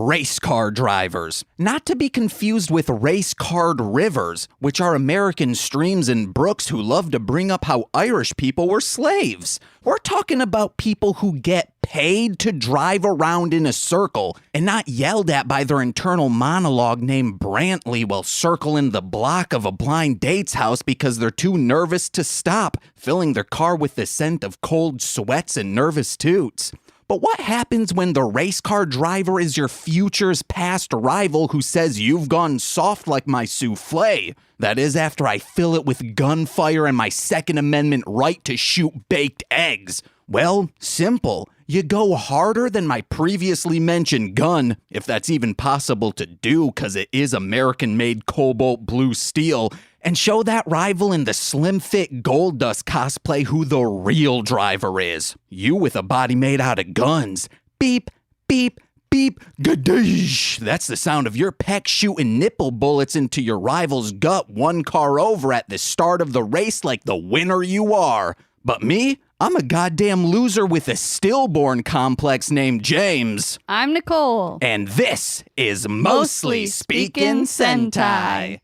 race car drivers. Not to be confused with race card rivers, which are American streams and brooks who love to bring up how Irish people were slaves. We're talking about people who get paid to drive around in a circle and not yelled at by their internal monologue named Brantley while circling the block of a blind date's house because they're too nervous to stop, filling their car with the scent of cold sweats and nervous toots. But what happens when the race car driver is your future's past rival who says you've gone soft like my souffle? That is after I fill it with gunfire and my Second Amendment right to shoot baked eggs. Well, simple. You go harder than my previously mentioned gun, if that's even possible to do because it is American-made cobalt blue steel, and show that rival in the slim fit gold dust cosplay who the real driver is. You with a body made out of guns. Beep, beep, beep, gadoosh. That's the sound of your pec shooting nipple bullets into your rival's gut one car over at the start of the race like the winner you are. But me? I'm a goddamn loser with a stillborn complex named James. I'm Nicole. And this is Mostly Speakin' Sentai.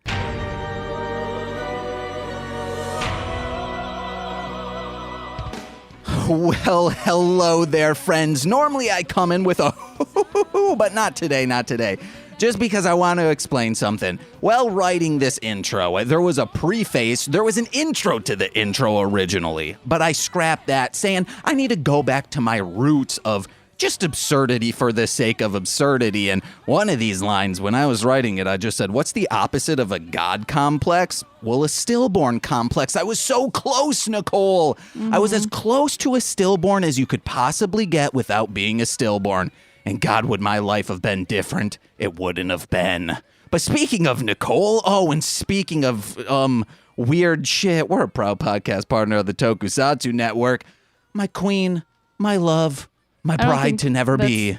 Well, hello there, friends. Normally I come in with a but not today, not today. Just because I want to explain something. While writing this intro, there was a preface, there was an intro to the intro originally, but I scrapped that saying I need to go back to my roots of just absurdity for the sake of absurdity. And one of these lines, when I was writing it, I just said, what's the opposite of a God complex? Well, a stillborn complex. I was so close, Nicole. Mm-hmm. I was as close to a stillborn as you could possibly get without being a stillborn. And God, would my life have been different? It wouldn't have been. But speaking of Nicole, and speaking of weird shit, we're a proud podcast partner of the Tokusatsu Network. My queen, my love, my bride to never be.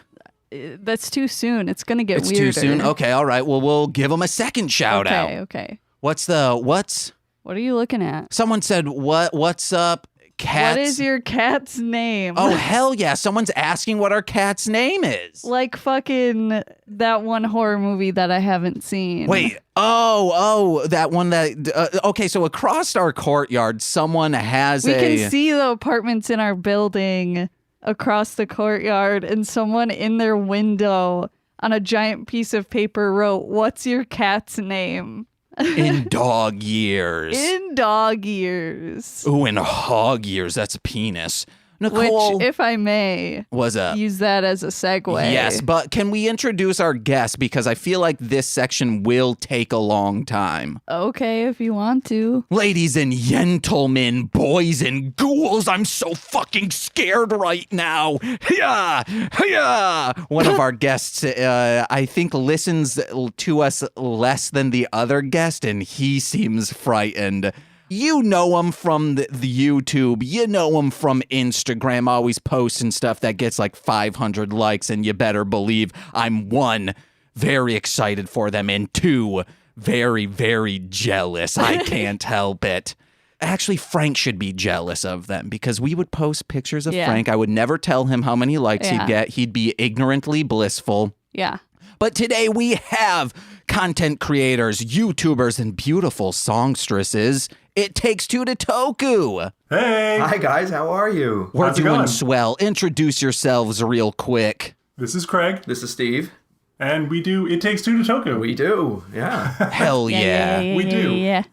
That's too soon. It's going to get weirder. It's too soon? Okay, all right. Well, we'll give him a second shout out. Okay. What's? What are you looking at? Someone said, what's up? Cats. What is your cat's name? Oh, hell yeah. Someone's asking what our cat's name is. Like fucking that one horror movie that I haven't seen. Wait. Oh, that one that... okay, so across our courtyard, someone has We can see the apartments in our building across the courtyard, and someone in their window on a giant piece of paper wrote, "What's your cat's name?" In dog years. In dog years. Ooh, in hog years. That's a penis. Nicole, which, if I may, use that as a segue. Yes, but can we introduce our guest? Because I feel like this section will take a long time. Okay, if you want to. Ladies and gentlemen, boys and ghouls, I'm so fucking scared right now. Yeah. One of our guests, I think, listens to us less than the other guest, and he seems frightened. You know him from the YouTube. You know him from Instagram, always posting stuff that gets like 500 likes, and you better believe I'm one, very excited for them, and two, very, very jealous. I can't help it. Actually, Frank should be jealous of them because we would post pictures of Frank. I would never tell him how many likes he'd get. He'd be ignorantly blissful. Yeah. But today we have content creators, YouTubers, and beautiful songstresses. It takes two to Toku. Hey. Hi, guys. How are you? We're doing swell. Introduce yourselves real quick. This is Craig. This is Steve. And we do It Takes Two to Toku. We do, yeah. Hell yeah. We do. Yeah.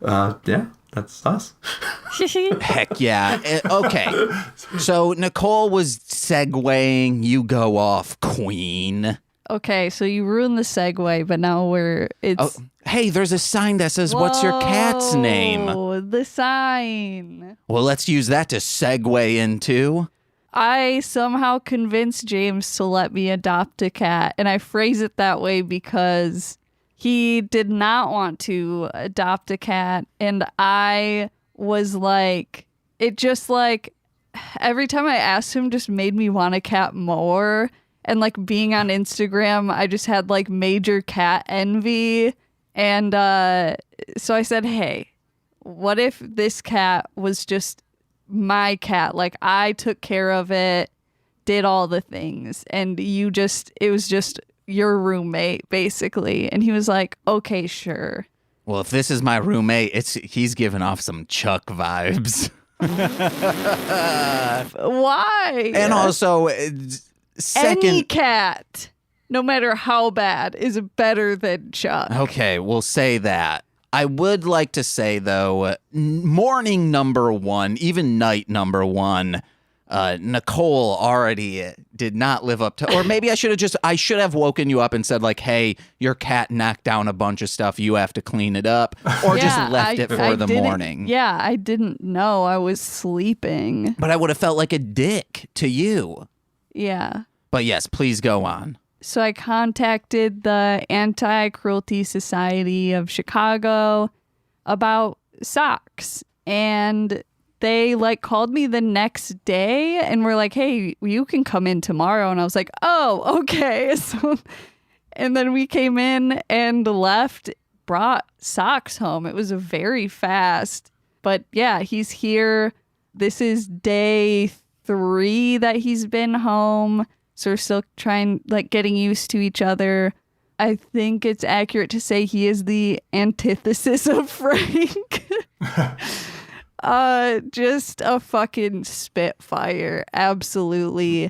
Yeah, that's us. Heck yeah. Okay. So Nicole was segueing. You go off, queen. Okay, so you ruined the segue, but now hey, there's a sign that says, "What's your cat's name?" Oh, the sign. Well, let's use that to segue into... I somehow convinced James to let me adopt a cat, and I phrase it that way because he did not want to adopt a cat, and I was like, it just like, every time I asked him just made me want a cat more. And like being on Instagram, I just had like major cat envy. And so I said, hey, what if this cat was just my cat? Like I took care of it did all the things, and it was just your roommate, basically. And he was like, okay, sure. Well, if this is my roommate, he's giving off some Chuck vibes. Why? And also, any cat, no matter how bad, is better than Chuck. Okay, we'll say that. I would like to say, though, morning number one, even night number one, Nicole already did not live up to, or maybe I should have woken you up and said, like, hey, your cat knocked down a bunch of stuff. You have to clean it up, or just left it for the morning. Yeah, I didn't know I was sleeping. But I would have felt like a dick to you. Yeah. But yes, please go on. So I contacted the Anti-Cruelty Society of Chicago about socks, and they called me the next day and were like, hey, you can come in tomorrow. And I was like, oh, okay. So, and then we came in and left, brought socks home. It was very fast. But yeah, he's here. This is day 3 that he's been home. So we're still getting used to each other. I think it's accurate to say he is the antithesis of Frank. Just a fucking spitfire. Absolutely.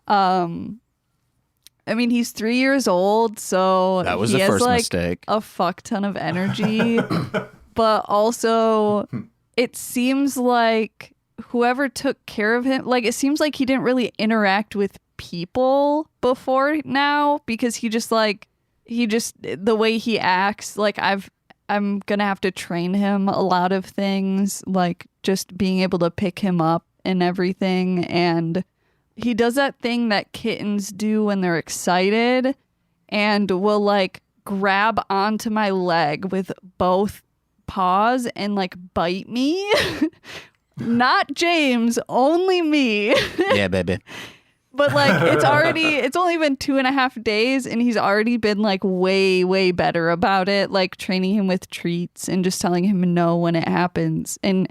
I mean, he's 3 years old, so that was he the has first mistake. A fuck ton of energy. But also, it seems like whoever took care of him, it seems like he didn't really interact with people before now, because he just the way he acts, I'm gonna have to train him a lot of things, like just being able to pick him up and everything. And he does that thing that kittens do when they're excited, and will grab onto my leg with both paws and bite me. Not James, only me. Yeah, baby. But it's only been 2.5 days, and he's already been way, way better about it. Training him with treats and just telling him no when it happens. And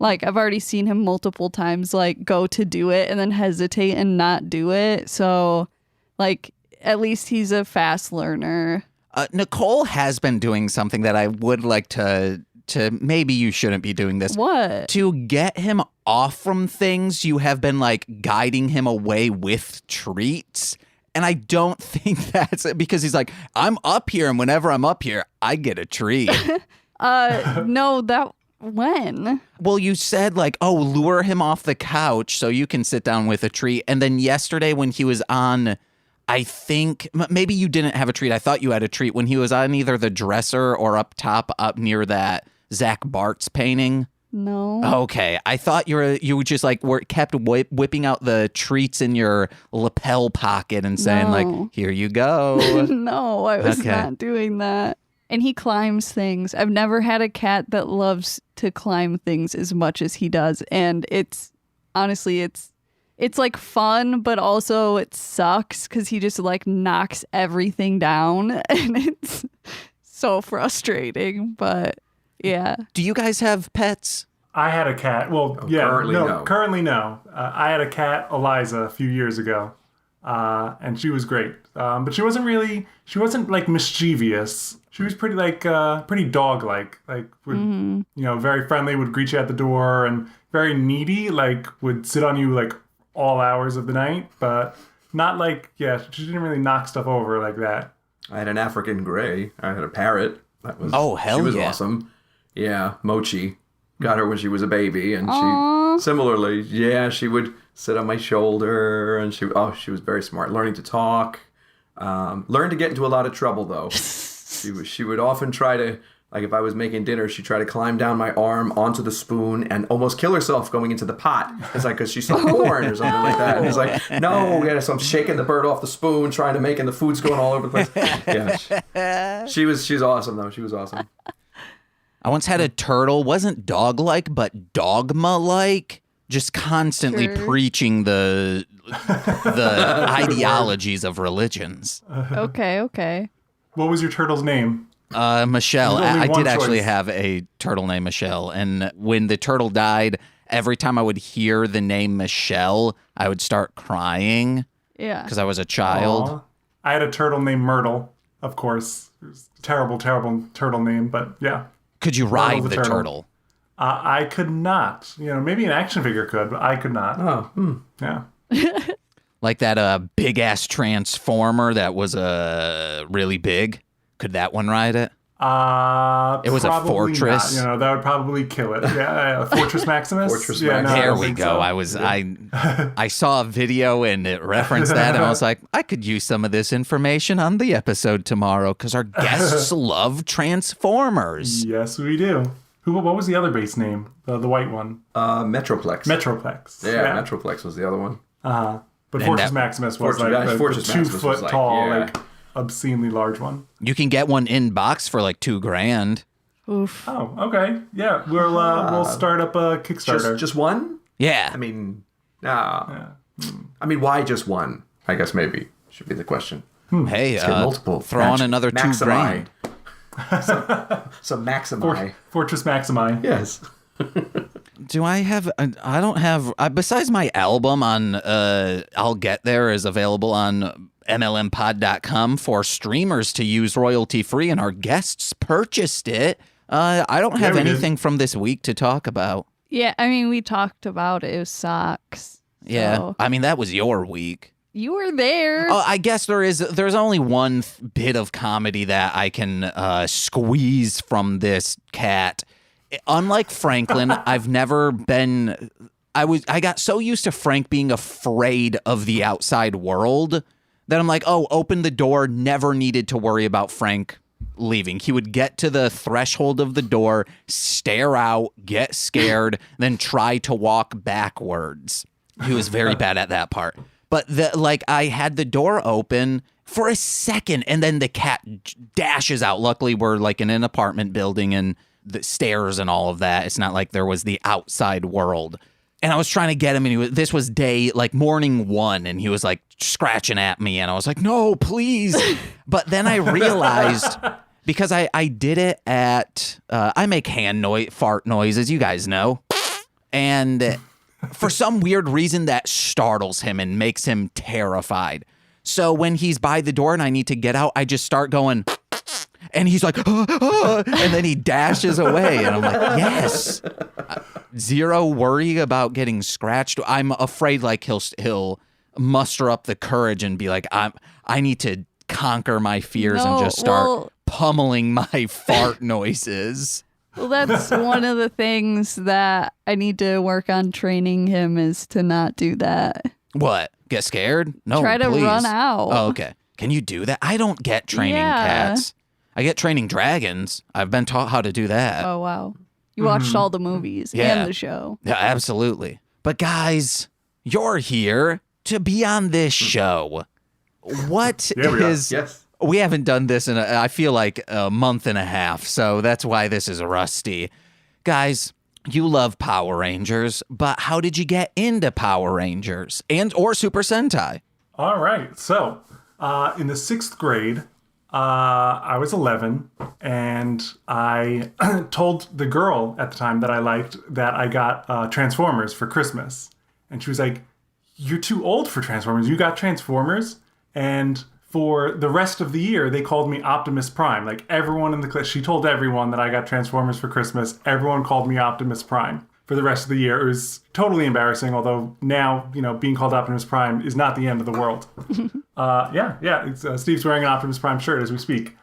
I've already seen him multiple times go to do it and then hesitate and not do it. So at least he's a fast learner. Nicole has been doing something that I would like to maybe you shouldn't be doing this. What? To get him off from things, you have been guiding him away with treats. And I don't think that's it, because he's I'm up here, and whenever I'm up here, I get a treat. No, when? Well, you said lure him off the couch so you can sit down with a treat. And then yesterday when he was on, I think maybe you didn't have a treat. I thought you had a treat when he was on either the dresser or up top, up near that Zach Bart's painting. No. Okay, I thought you just kept whipping out the treats in your lapel pocket and saying here you go. No, I was not doing that. And he climbs things. I've never had a cat that loves to climb things as much as he does, and it's fun, but also it sucks because he just knocks everything down, and it's so frustrating. But yeah. Do you guys have pets? I had a cat. Well, currently no. I had a cat, Eliza, a few years ago, and she was great. But she wasn't mischievous. She was pretty pretty dog-like. Would very friendly, would greet you at the door, and very needy. Would sit on you all hours of the night, but not she didn't really knock stuff over like that. I had an African gray. I had a parrot. That was hell she was yeah. awesome. Yeah, Mochi. Got her when she was a baby, and she similarly, she would sit on my shoulder, and she was very smart, learning to talk. Learned to get into a lot of trouble though. She would often try to, if I was making dinner, she'd try to climb down my arm onto the spoon and almost kill herself going into the pot. It's because she saw corn or something like that. And he's no. Yeah, so I'm shaking the bird off the spoon, trying to make, and the food's going all over the place. Yeah, she's awesome though. She was awesome. I once had a turtle, wasn't dog-like, but dogma-like, just constantly preaching the ideologies of religions. Okay. What was your turtle's name? Michelle. I did actually choice. have a turtle named Michelle, and when the turtle died, every time I would hear the name Michelle, I would start crying Yeah. because I was a child. Aw. I had a turtle named Myrtle, of course. It was a terrible, terrible turtle name, but yeah. Could you ride the the turtle. turtle? I could not. Maybe an action figure could, but I could not. Oh, Yeah. Like that big ass transformer that was really big. Could that one ride it? It was a fortress. Not. That would probably kill it. Yeah, Fortress Maximus. Fortress yeah, Maximus. No, I There don't we think go. so. I saw a video and it referenced that, and I was like, I could use some of this information on the episode tomorrow because our guests love Transformers. Yes, we do. What was the other base name? The white one. Metroplex. Metroplex. Yeah, Metroplex was the other one. But And Fortress that- Maximus was Fortress- the Fortress 2 Maximus was foot like, tall, yeah. obscenely large one. You can get one in box for like $2,000. Oof. Oh, okay. Yeah, we'll start up a Kickstarter. Just one? Yeah. I mean, no. I mean, why just one? I guess maybe should be the question. Hey, Let's get multiple. throw on another $2,000. So maximi. Fortress Maximi. Yes. Do I have? I don't have. Besides my album on I'll Get There is available on MLMpod.com for streamers to use royalty free, and our guests purchased it. I don't have we did. anything from this week to talk about. Yeah, I mean, we talked about it. It was socks. Yeah, So- I mean that was your week. You were there. Oh, I guess there's only one bit of comedy that I can squeeze from this cat. Unlike Franklin, I've never been. I got so used to Frank being afraid of the outside world that I'm like, oh, open the door. Never needed to worry about Frank leaving. He would get to the threshold of the door, stare out, get scared, then try to walk backwards. He was very bad at that part. But I had the door open for a second, and then the cat dashes out. Luckily, we're like in an apartment building and the stairs and all of that. It's not like there was the outside world. And I was trying to get him, and this was morning 1, and he was like scratching at me, and I was like, no, please. But then I realized, because I did it at, I make fart noises, you guys know. And for some weird reason, that startles him and makes him terrified. So when he's by the door and I need to get out, I just start going, and he's like, and then he dashes away. And I'm like, yes. Zero worry about getting scratched. I'm afraid like he'll muster up the courage and be like, I need to conquer my fears and just start pummeling my fart noises. Well, that's one of the things that I need to work on training him is to not do that. What? Get scared? No, Try to please. run out. Oh, okay. Can you do that? I don't get training cats. I get training dragons. I've been taught how to do that. Oh, wow. You watched all the movies Yeah. and the show. Yeah, absolutely. But guys, you're here to be on this show. What Yeah, we are. is... Yes. We haven't done this in, I feel like, a month and a half, so that's why this is rusty. Guys, you love Power Rangers, but how did you get into Power Rangers or Super Sentai? All right. So, in the 6th grade, I was 11, and I told the girl at the time that I liked that I got Transformers for Christmas. And she was like, you're too old for Transformers. You got Transformers? And for the rest of the year, they called me Optimus Prime. Like everyone in the class, she told everyone that I got Transformers for Christmas. Everyone called me Optimus Prime for the rest of the year. It was totally embarrassing, although now, being called Optimus Prime is not the end of the world. Steve's wearing an Optimus Prime shirt as we speak.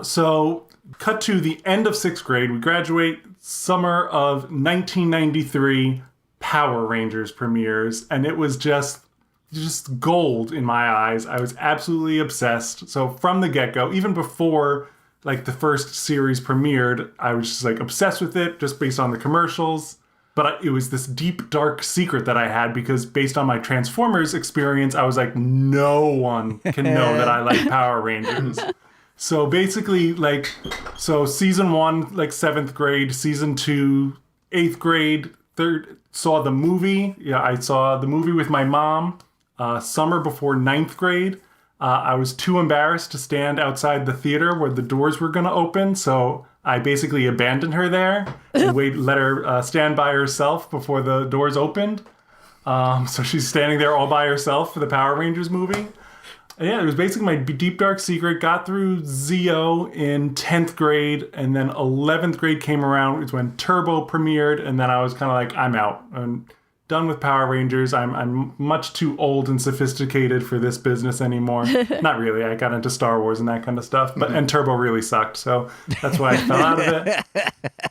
So cut to the end of 6th grade. We graduate summer of 1993. Power Rangers premieres, and it was just gold in my eyes. I was absolutely obsessed. So from the get-go, even before like the first series premiered, I was just like obsessed with it just based on the commercials. But it was this deep, dark secret that I had because based on my Transformers experience, I was like, no one can know that I like Power Rangers. So basically, season 1, 7th grade, season 2, 8th grade, saw the movie. Yeah, I saw the movie with my mom. Summer before 9th grade, I was too embarrassed to stand outside the theater where the doors were going to open, so I basically abandoned her there and let her stand by herself before the doors opened. So she's standing there all by herself for the Power Rangers movie. And yeah, it was basically my deep dark secret. Got through Zeo in 10th grade, and then 11th grade came around. It's when Turbo premiered, and then I was kind of like, I'm out. I'm done with Power Rangers. I'm much too old and sophisticated for this business anymore. Not really. I got into Star Wars and that kind of stuff, and Turbo really sucked, so that's why I fell out of it.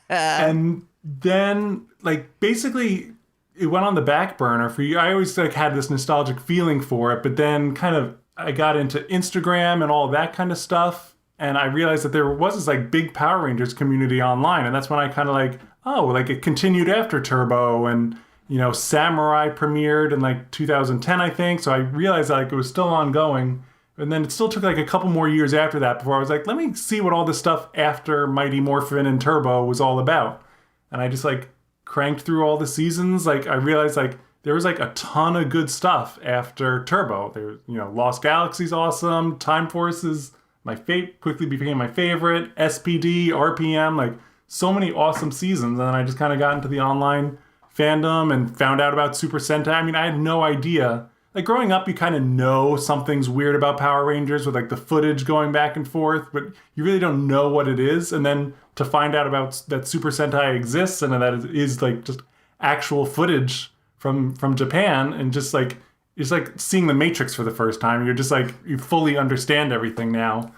And then, like, basically, it went on the back burner for you. I always like had this nostalgic feeling for it, but then kind of I got into Instagram and all that kind of stuff, and I realized that there was this like big Power Rangers community online, and that's when I kind of like, oh, like it continued after Turbo, and you know, Samurai premiered in like 2010, I think. So I realized that like it was still ongoing, and then it still took like a couple more years after that before I was like, let me see what all this stuff after Mighty Morphin and Turbo was all about, and I just like cranked through all the seasons. Like I realized like there was like a ton of good stuff after Turbo. There, you know, Lost Galaxy's awesome. Time Force is quickly became my favorite. SPD, RPM, like so many awesome seasons. And then I just kind of got into the online fandom and found out about Super Sentai. I mean, I had no idea. Like growing up, you kind of know something's weird about Power Rangers with like the footage going back and forth, but you really don't know what it is. And then to find out about that Super Sentai exists and that it is like just actual footage from Japan, and just like it's like seeing the Matrix for the first time. You're just like, you fully understand everything now.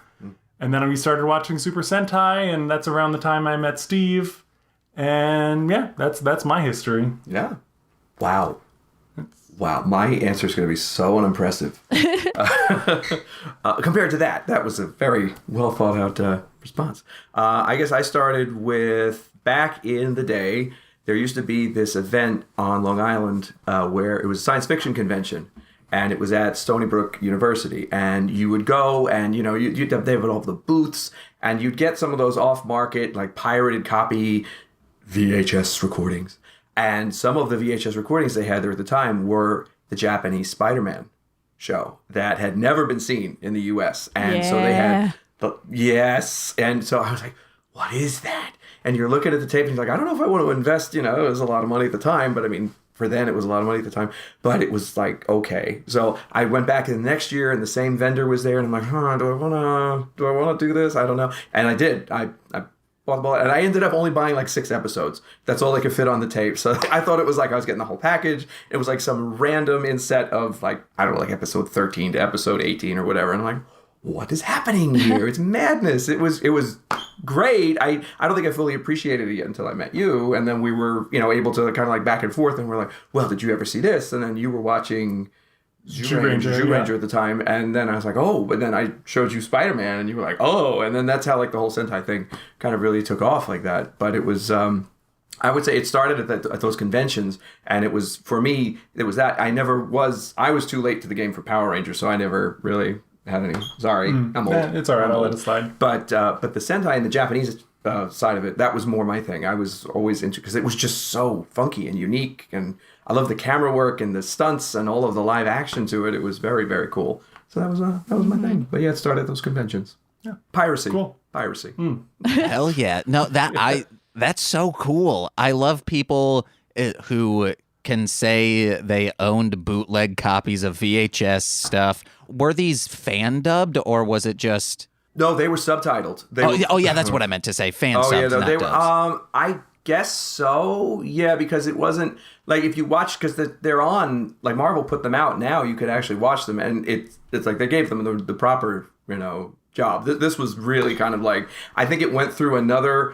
And then we started watching Super Sentai, and that's around the time I met Steve. And yeah, that's my history. Yeah. Wow. My answer is going to be so unimpressive. Compared to that, that was a very well thought out response. I guess I started with, back in the day, there used to be this event on Long Island where it was a science fiction convention, and it was at Stony Brook University. And you would go, and you know, they have all the booths, and you'd get some of those off-market, like pirated copy VHS recordings. And some of the VHS recordings they had there at the time were the Japanese Spider-Man show that had never been seen in the U.S. And so they had yes. And so I was like, what is that? And you're looking at the tape and you're like, I don't know if I want to invest, you know, it was a lot of money at the time, but I mean, for then it was a lot of money at the time, but it was like, okay. So I went back the next year and the same vendor was there, and I'm like, do I want to do this? I don't know. And I did. I bought the ball, and I ended up only buying like 6 episodes. That's all I could fit on the tape. So I thought it was like I was getting the whole package. It was like some random inset of like, I don't know, like episode 13 to episode 18 or whatever. And I'm like, what is happening here? It's madness. It was great. I don't think I fully appreciated it yet until I met you. And then we were, you know, able to kind of like back and forth, and we're like, well, did you ever see this? And then you were watching Zhu Ranger at the time. And then I was like, oh, but then I showed you Spider-Man, and you were like, oh, and then that's how like the whole Sentai thing kind of really took off like that. But it was, I would say it started at those conventions, and it was, for me, it was that I was too late to the game for Power Rangers, so I never really had any. Sorry, I'm old. It's all right. I'll let it slide. But the Sentai and the Japanese side of it, that was more my thing. I was always into, because it was just so funky and unique, and I love the camera work and the stunts and all of the live action to it. It was very, very cool. So that was my thing. But yeah, it started at those conventions. Yeah, piracy. Cool. Piracy. Hell yeah! No, that's so cool. I love people who can say they owned bootleg copies of VHS stuff. Were these fan dubbed, or was it just? No, they were subtitled. Yeah, that's what I meant to say. Fan subs, yeah, no, not they were. dubs. I guess so. Yeah, because it wasn't like, if you watch, because they're on, like Marvel put them out now, you could actually watch them, and it's like they gave them the proper, you know, job. This was really kind of like, I think it went through another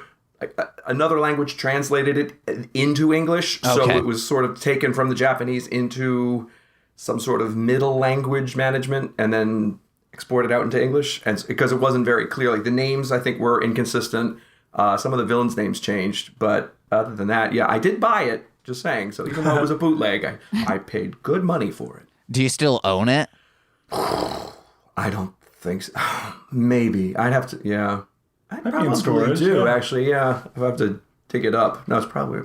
language, translated it into English, so it was sort of taken from the Japanese into some sort of middle language management, and then exported out into English. And because it wasn't very clear, like the names I think were inconsistent. Some of the villains' names changed, but other than that, yeah, I did buy it. Just saying. So even though it was a bootleg, I paid good money for it. Do you still own it? I don't think so. Maybe I'd have to. Yeah. I probably in storage, actually. Yeah, I have to dig it up. No, it's probably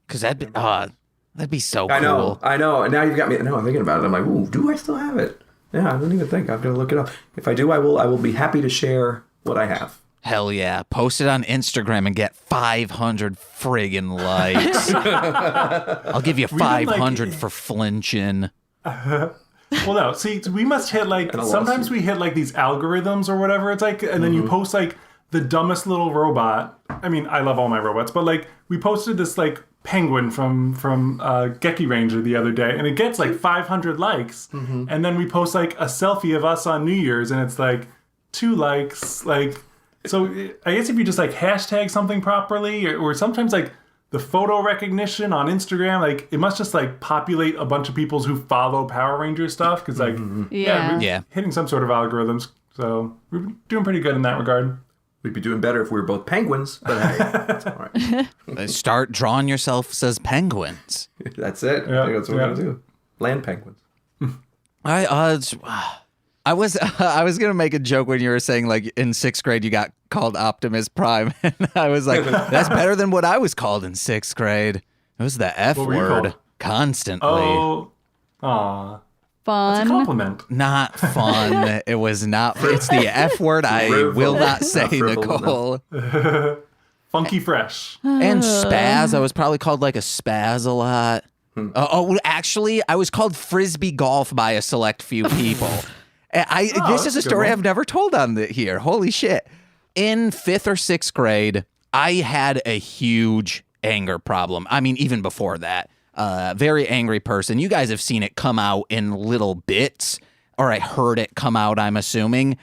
because that'd be so cool. I know. And now you've got me. Now I'm thinking about it. I'm like, ooh, do I still have it? Yeah, I don't even think. I've got to look it up. If I do, I will be happy to share what I have. Hell yeah. Post it on Instagram and get 500 friggin' likes. I'll give you 500 for flinching. Well, no. See, we must hit like, sometimes we hit like these algorithms or whatever it's like, and then you post like the dumbest little robot. I mean, I love all my robots, but like we posted this like penguin from Geki Ranger the other day, and it gets like 500 likes. And then we post like a selfie of us on New Year's, and it's like 2 likes. Like, so I guess if you just like hashtag something properly, or sometimes like the photo recognition on Instagram, like it must just like populate a bunch of people who follow Power Ranger stuff, because like we're hitting some sort of algorithms. So we're doing pretty good in that regard. We'd be doing better if we were both penguins, but hey, that's all right. Start drawing yourself as penguins. That's it. Yeah, I think that's what we're going to do. Land penguins. I was gonna make a joke when you were saying like in 6th grade you got called Optimus Prime, and I was like, that's better than what I was called in 6th grade. It was the F What were you word called? constantly. Oh, aw. Fun. That's a compliment. Not fun. It was not. It's the F word. I will not say, Nicole. Funky fresh. And spaz. I was probably called like a spaz a lot. Actually, I was called frisbee golf by a select few people. This is a story I've never told on here. Holy shit. In 5th or 6th grade, I had a huge anger problem. I mean, even before that. Very angry person. You guys have seen it come out in little bits, or I heard it come out, I'm assuming.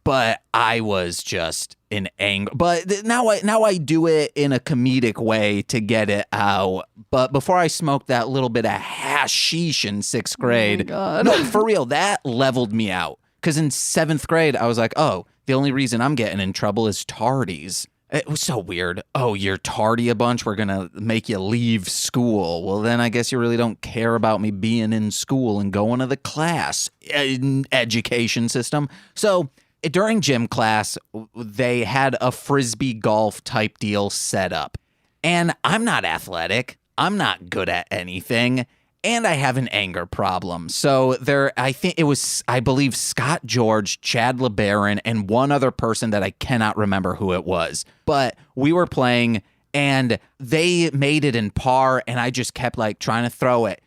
But I was just in anger. But now I do it in a comedic way to get it out. But before I smoked that little bit of hashish in 6th grade, no, for real, that leveled me out. Because in 7th grade, I was like, oh, the only reason I'm getting in trouble is tardies. It was so weird. Oh, you're tardy a bunch. We're going to make you leave school. Well, then I guess you really don't care about me being in school and going to the class education system. So during gym class, they had a frisbee golf type deal set up. And I'm not athletic. I'm not good at anything. And I have an anger problem. So I believe Scott George, Chad LeBaron, and one other person that I cannot remember who it was. But we were playing and they made it in par, and I just kept like trying to throw it.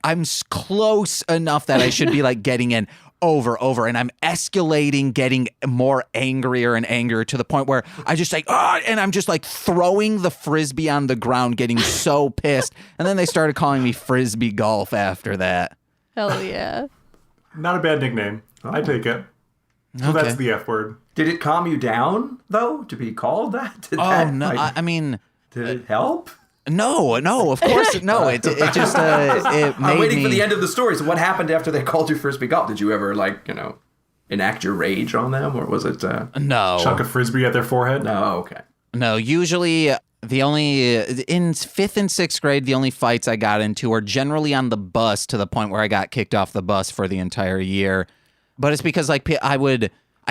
I'm close enough that I should be like getting in over, and I'm escalating, getting more angrier and angrier to the point where I just like, and I'm just like throwing the frisbee on the ground, getting so pissed. And then they started calling me frisbee golf after that. Hell yeah. Not a bad nickname. I take it. So that's the F word. Did it calm you down, though, to be called that? I mean... Did it help? No, of course, no. It just it made I'm waiting me... for the end of the story. So what happened after they called you frisbee golf? Did you ever enact your rage on them, or was it? No. Chuck a frisbee at their forehead? No, okay. No, usually in 5th and 6th grade, the only fights I got into were generally on the bus, to the point where I got kicked off the bus for the entire year. But it's because like I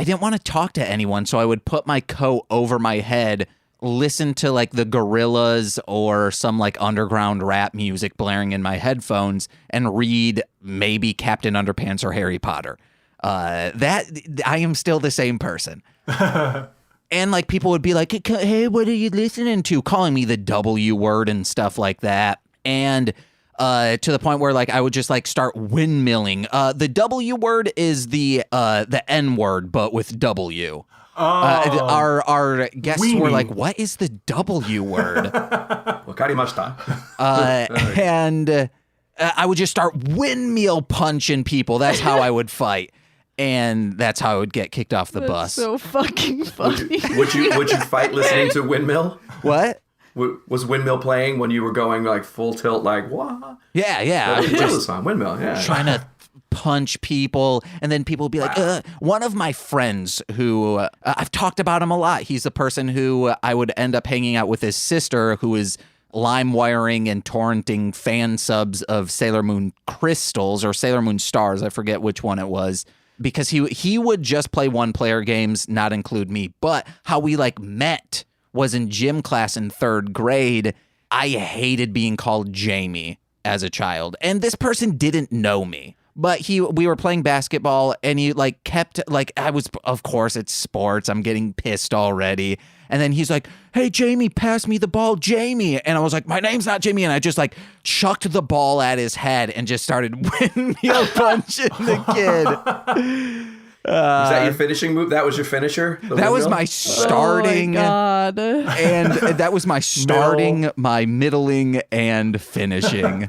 didn't want to talk to anyone, so I would put my coat over my head, listen to like the Gorillaz or some like underground rap music blaring in my headphones, and read maybe Captain Underpants or Harry Potter. That I am still the same person. And like people would be like, hey, what are you listening to? Calling me the W word and stuff like that. And to the point where like I would just like start windmilling. The W word is the N word, but with W. Our guests Weenie. were like, what is the W word? Wakarimashita. And I would just start windmill punching people. That's how I would fight. And that's how I would get kicked off the bus. So fucking funny. Would you fight listening to Windmill? What? Was Windmill playing when you were going like full tilt, like what? Yeah. Just Windmill, yeah. Trying to punch people, and then people would be like, one of my friends who I've talked about him a lot. He's the person who I would end up hanging out with, his sister, who is lime wiring and torrenting fan subs of Sailor Moon Crystals or Sailor Moon Stars. I forget which one it was. Because he would just play one-player games, not include me. But how we like met was in gym class in 3rd grade. I hated being called Jamie as a child. And this person didn't know me. But we were playing basketball and he like kept like, of course it's sports. I'm getting pissed already. And then he's like, hey, Jamie, pass me the ball, Jamie. And I was like, my name's not Jamie. And I just like chucked the ball at his head and just started windmill punching the kid. Was that your finishing move? That was your finisher? That was my starting. Oh my God. And that was my starting, my middling, and finishing.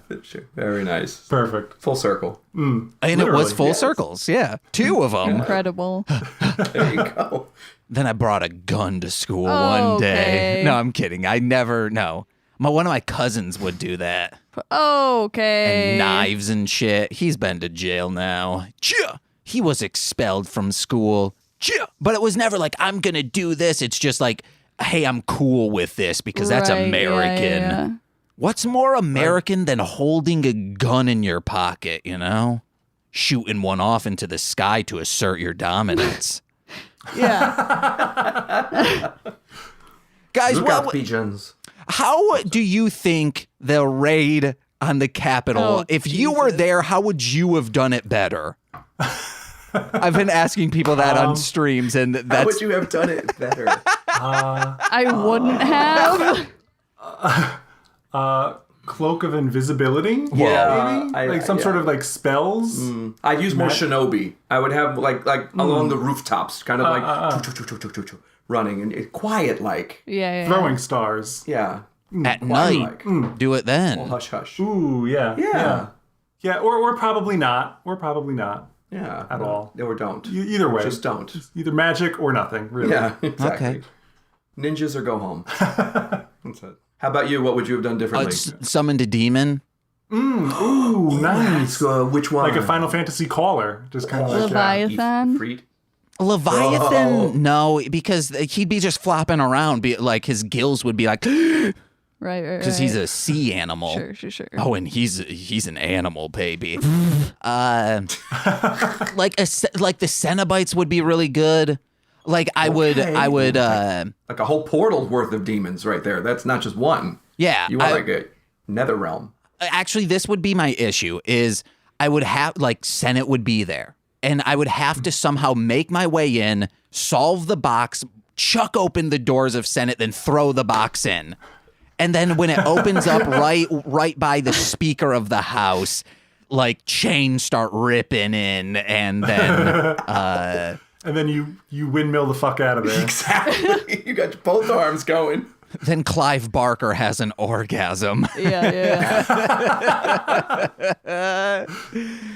Very nice. Perfect. Full circle. And Literally, it was full yes. circles. Yeah. 2 of them. Incredible. There you go. Then I brought a gun to school one day. Okay. No, I'm kidding. I never, no. One of my cousins would do that. Okay. And knives and shit. He's been to jail now. Chia! He was expelled from school. Chia! But it was never like, I'm going to do this. It's just like, hey, I'm cool with this because that's Right, American. yeah. What's more American than holding a gun in your pocket, you know? Shooting one off into the sky to assert your dominance. Yeah. Guys, Look out, pigeons. how do you think the raid on the Capitol, Oh, if you were there, how would you have done it better? I've been asking people that on streams, and How that's would you have done it better? I wouldn't have. Cloak of invisibility? Yeah, Maybe? Like some sort of like spells? I'd use more shinobi. I would have like along the rooftops, kind of like running and quiet, like Yeah. Throwing stars. yeah, at quiet, night. Do it then. hush hush. Ooh, yeah. Yeah. Yeah, or probably not. Or probably not. Yeah, At all. Or don't. Either way. Just don't. Either magic or nothing, really. Yeah, exactly. Okay. Ninjas or go home. That's it. How about you? What would you have done differently? Summoned a demon. Ooh, nice. Which one? Like a Final Fantasy caller. Just kind of like Leviathan. Freed? Leviathan, Whoa. no, because he'd be just flopping around. Be like his gills would be like, because Right. he's a sea animal. Sure. Oh, and he's an animal, baby. Like the Cenobites would be really good. Like I would like a whole portal worth of demons right there. That's not just one. Yeah, You want like a nether realm. actually this would be my issue is I would have like Senate would be there and I would have to somehow make my way in, solve the box, chuck open the doors of Senate, then throw the box in. And then when it opens up right by the Speaker of the House, like chains start ripping in and then and then you windmill the fuck out of there. Exactly. You got both arms going. then Clive Barker has an orgasm. Yeah.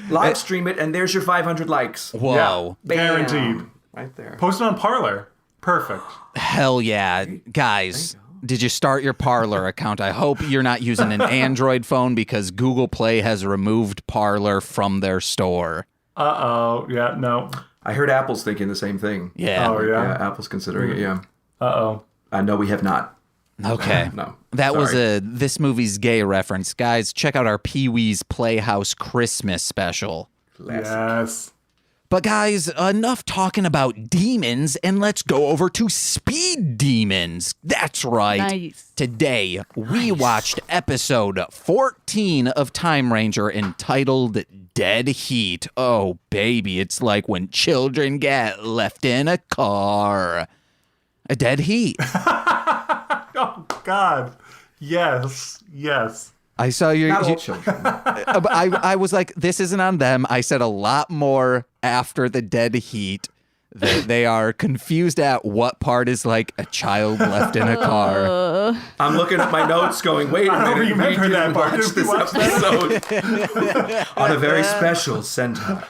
Live stream it, and there's your 500 likes. Whoa. Yeah, guaranteed. Right there. Post it on Parlor. Perfect. Hell yeah. Guys, did you start your Parler account? I hope you're not using an Android phone because Google Play has removed Parler from their store. Uh-oh. Yeah, no. I heard Apple's thinking the same thing. Yeah. Oh, yeah? Apple's considering it, yeah. Uh-oh. No, we have not. Okay. No. That was Sorry. this movie's gay reference. Guys, check out our Pee-wee's Playhouse Christmas special. Classic. Yes. But guys, enough talking about demons and let's go over to Speed Demons. That's right. Nice. Today, we watched episode 14 of Time Ranger entitled Dead Heat. Oh, baby, it's like when children get left in a car. A dead heat. Oh, God. Yes. Yes. I saw your. Not all children. I was like, this isn't on them. I said a lot more after the dead heat. They are confused at what part is like a child left in a car. I'm looking at my notes going, wait a minute. don't remember we that didn't part. watch Did we this watch episode on a very special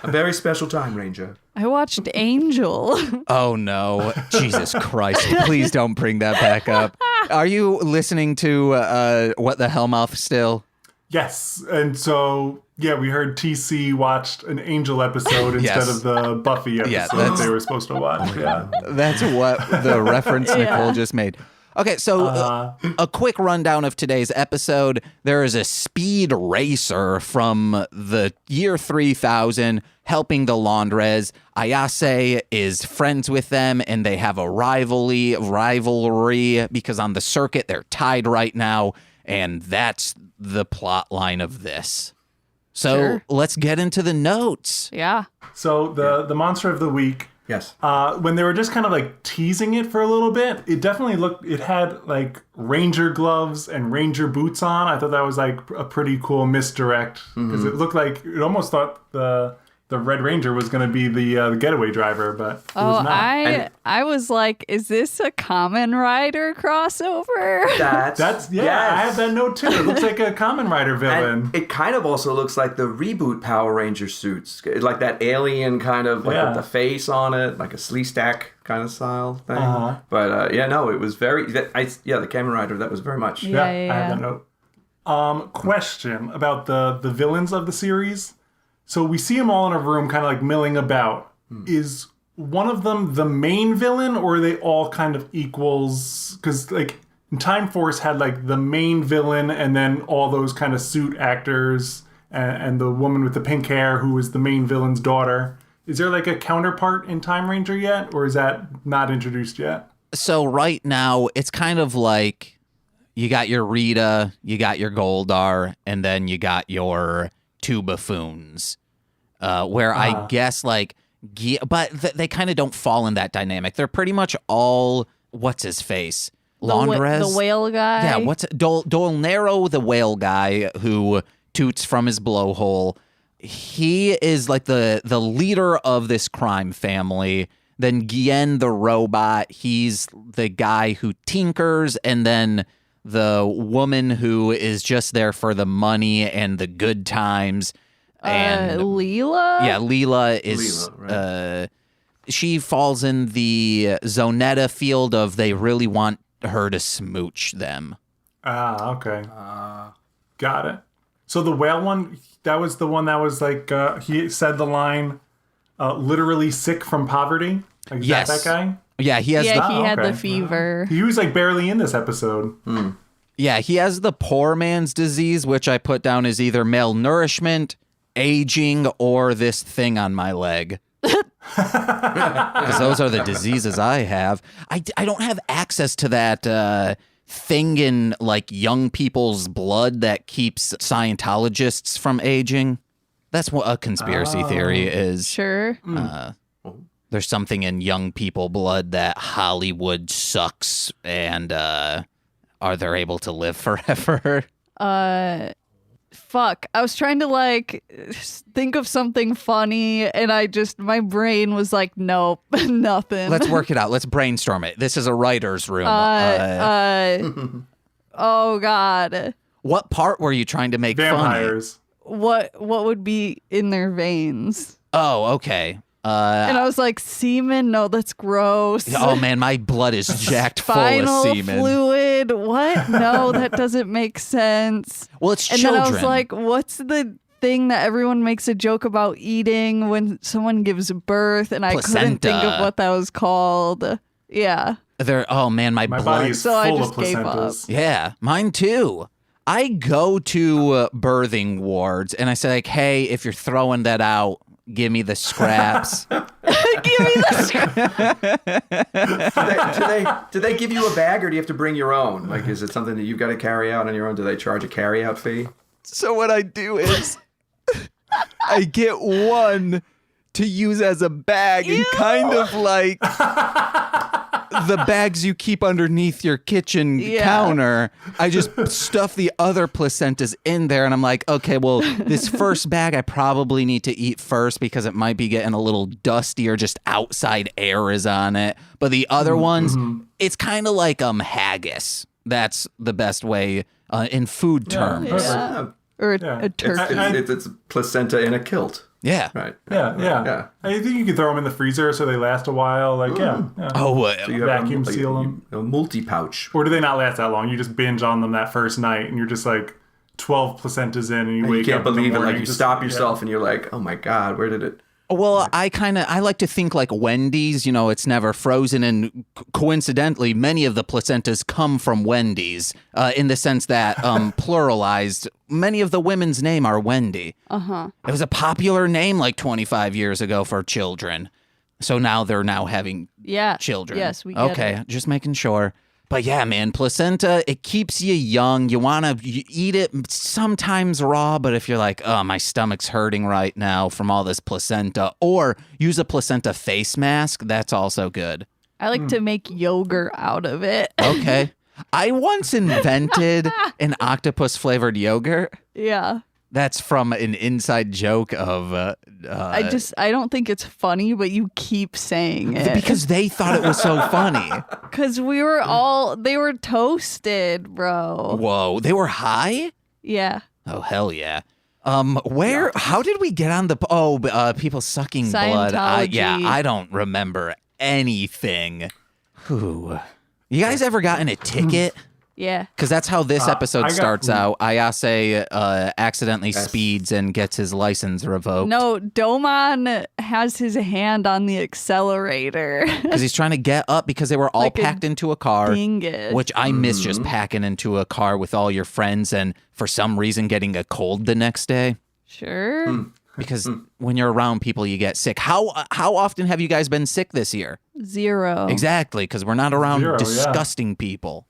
a very special Time Ranger. I watched Angel. Oh no. Jesus Christ. Please don't bring that back up. Are you listening to What the Hellmouth still? Yes. And so, yeah, we heard TC watched an Angel episode instead Yes. of the Buffy episode that's- they were supposed to watch. Yeah. That's what the reference Nicole just made. Okay, so a quick rundown of today's episode. There is a speed racer from the year 3000 helping the Laundress. Ayase is friends with them, and they have a rivalry because on the circuit they're tied right now, and that's the plot line of this. So Sure. let's get into the notes. Yeah. So the monster of the week, Yes. when they were just kind of like teasing it for a little bit, it definitely it had like ranger gloves and ranger boots on. I thought that was like a pretty cool misdirect because it looked like it almost thought the Red Ranger was going to be the getaway driver, but it was not. I was like, is this a Kamen Rider crossover? That's yes. I had that note too. It looks like a Kamen Rider villain. And it kind of also looks like the reboot Power Ranger suits, like that alien kind of like with the face on it, like a Sleestack kind of style thing. But it was very the Kamen Rider. That was very much. Yeah. I had that note. Question about the villains of the series. So we see them all in a room kind of like milling about. Is one of them the main villain, or are they all kind of equals? Because like Time Force had like the main villain and then all those kind of suit actors and the woman with the pink hair who is the main villain's daughter. Is there like a counterpart in Time Ranger yet, or is that not introduced yet? So right now, it's kind of like you got your Rita, you got your Goldar, and then you got your two buffoons, where I guess like, but they kind of don't fall in that dynamic. They're pretty much all what's his face, Laundrez, The whale guy. Yeah, what's Dolnero, the whale guy who toots from his blowhole. He is like the leader of this crime family. Then Guillen the robot, he's the guy who tinkers, and then the woman who is just there for the money and the good times. And Leela? Yeah, Leela is Leela, right. She falls in the Zonetta field of they really want her to smooch them. Okay. Got it. So the whale one, that was the one that was like, he said the line, literally sick from poverty. Like, is Yes. that guy? Yeah, he has Yeah, the he had okay. the fever. He was like barely in this episode. Yeah, he has the poor man's disease, which I put down as either malnourishment, aging, or this thing on my leg. Because those are the diseases I have. I don't have access to that thing in like young people's blood that keeps Scientologists from aging. That's what a conspiracy theory is. Sure. There's something in young people blood that Hollywood sucks, and are they able to live forever? Fuck. I was trying to like think of something funny, and my brain was like, nope, nothing. Let's work it out. Let's brainstorm it. This is a writer's room. Oh God. What part were you trying to make funny? Vampires. What would be in their veins? Oh, okay. And I was like, semen? No, that's gross. Oh man, my blood is jacked full of Spinal semen. fluid? What? No, that doesn't make sense. Well, it's And children. then I was like, what's the thing that everyone makes a joke about eating when someone gives birth? And I couldn't think of what that was called. Yeah. Oh man, my My blood. body is So I full just of gave up. placentas. Yeah, mine too. I go to birthing wards and I say like, hey, if you're throwing that out, give me the scraps. Give me the Do they give you a bag, or do you have to bring your own? Like, is it something that you've got to carry out on your own? Do they charge a carry-out fee? So what I do is I get one to use as a bag and kind of like the bags you keep underneath your kitchen counter. I just stuff the other placentas in there, and I'm like, okay, well, this first bag I probably need to eat first because it might be getting a little dusty or just outside air is on it. But the other ones, it's kind of like haggis. That's the best way in food terms. Yeah. Or a turkey. It's placenta in a kilt. Yeah. Right. Yeah. I think you can throw them in the freezer so they last a while. Like, yeah. Oh, So you have Vacuum seal them. a multi-pouch. Or do they not last that long? You just binge on them that first night, and you're just like 12 placentas in, and you wake You up can't in the believe it. morning, Like, you just- stop yourself and you're like, oh my God, where did it? well, I like to think like Wendy's, it's never frozen. And coincidentally, many of the placentas come from Wendy's in the sense that pluralized. Many of the women's name are Wendy. Uh-huh. It was a popular name like 25 years ago for children. So now they're having Yeah. children. Yes, we get Okay, it. just making sure. But yeah, man, placenta, it keeps you young. You want to eat it sometimes raw, but if you're like, oh, my stomach's hurting right now from all this placenta, or use a placenta face mask, that's also good. I like to make yogurt out of it. Okay. I once invented an octopus-flavored yogurt. Yeah. That's from an inside joke of... I don't think it's funny, but you keep saying it. Because they thought it was so funny. Because they were toasted, bro. Whoa, they were high? Yeah. Oh, hell yeah. How did we get on people sucking blood? I don't remember anything. Whew. You guys ever gotten a ticket? Yeah. Because that's how this episode starts out. Ayase accidentally speeds and gets his license revoked. No, Domon has his hand on the accelerator. Because he's trying to get up because they were all packed into a car. Dingus. Which I miss just packing into a car with all your friends and for some reason getting a cold the next day. Sure. Because when you're around people, you get sick. How often have you guys been sick this year? 0. Exactly, because we're not around disgusting people.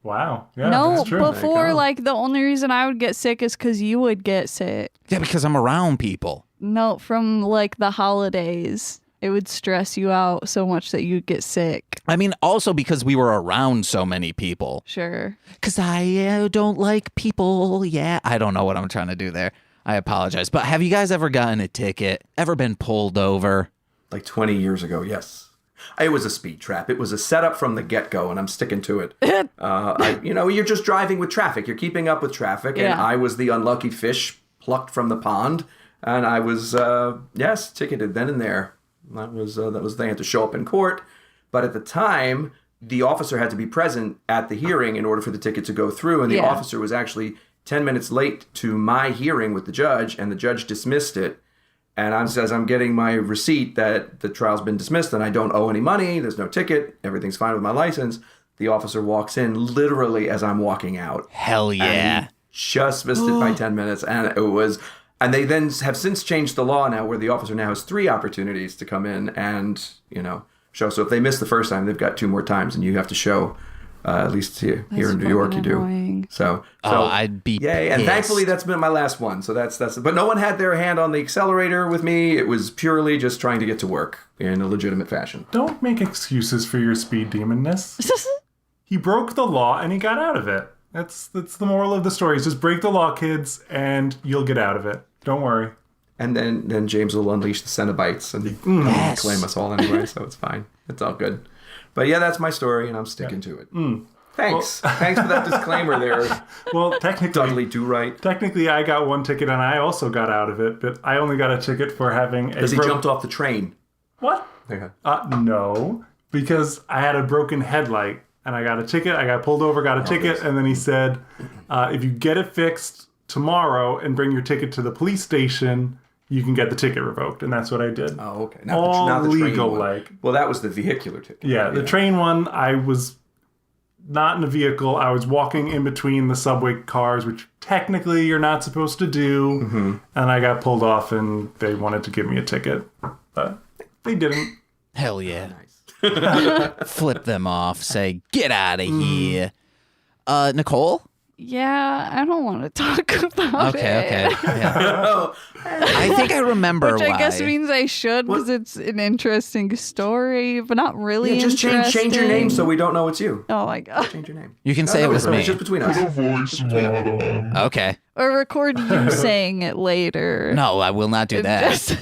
Wow. Yeah, no, that's true. before, the only reason I would get sick is because you would get sick. Yeah, because I'm around people. No, from, the holidays. It would stress you out so much that you'd get sick. I mean, also because we were around so many people. Sure. Because I don't like people. Yeah, I don't know what I'm trying to do there. I apologize. But have you guys ever gotten a ticket? Ever been pulled over? Like 20 years ago, yes. It was a speed trap. It was a setup from the get-go, and I'm sticking to it. You're just driving with traffic. You're keeping up with traffic, and I was the unlucky fish plucked from the pond, and I was, ticketed then and there. That was they had to show up in court, but at the time, the officer had to be present at the hearing in order for the ticket to go through, and the officer was actually 10 minutes late to my hearing with the judge, and the judge dismissed it. And I'm getting my receipt that the trial's been dismissed and I don't owe any money. There's no ticket. Everything's fine with my license. The officer walks in literally as I'm walking out. Hell yeah. And he just missed it by 10 minutes. And and they then have since changed the law now where the officer now has 3 opportunities to come in and, show. So if they miss the first time, they've got 2 more times and you have to show. At least here in New York, you do. So I'd be yay, and thankfully that's been my last one. So that's. But no one had their hand on the accelerator with me. It was purely just trying to get to work in a legitimate fashion. Don't make excuses for your speed demonness. He broke the law and he got out of it. That's the moral of the story. Is just break the law, kids, and you'll get out of it. Don't worry. And then James will unleash the Cenobites and claim us all anyway. So it's fine. It's all good. But yeah, that's my story, and I'm sticking to it. Thanks. Thanks for that disclaimer there. Well, technically... Dudley Do-Right. Technically, I got 1 ticket, and I also got out of it, but I only got a ticket for having a... Because he jumped off the train. What? Yeah. No, because I had a broken headlight, and I got a ticket. I got pulled over, got a ticket, and then he said, if you get it fixed tomorrow and bring your ticket to the police station... you can get the ticket revoked, and that's what I did. Oh, okay. Not the legal, train one. Well, that was the vehicular ticket. Yeah, the train one, I was not in a vehicle. I was walking in between the subway cars, which technically you're not supposed to do, and I got pulled off, and they wanted to give me a ticket, but they didn't. Hell yeah. Nice. Flip them off, say, get out of here. Nicole? Yeah, I don't want to talk about it. Okay. Yeah. I think I remember Which why. I guess means I should because it's an interesting story, but not really just change your name so we don't know it's you. Oh my god. Change your name. You can say it was me. It's just between us. Okay. Or record you saying it later. No, I will not do that.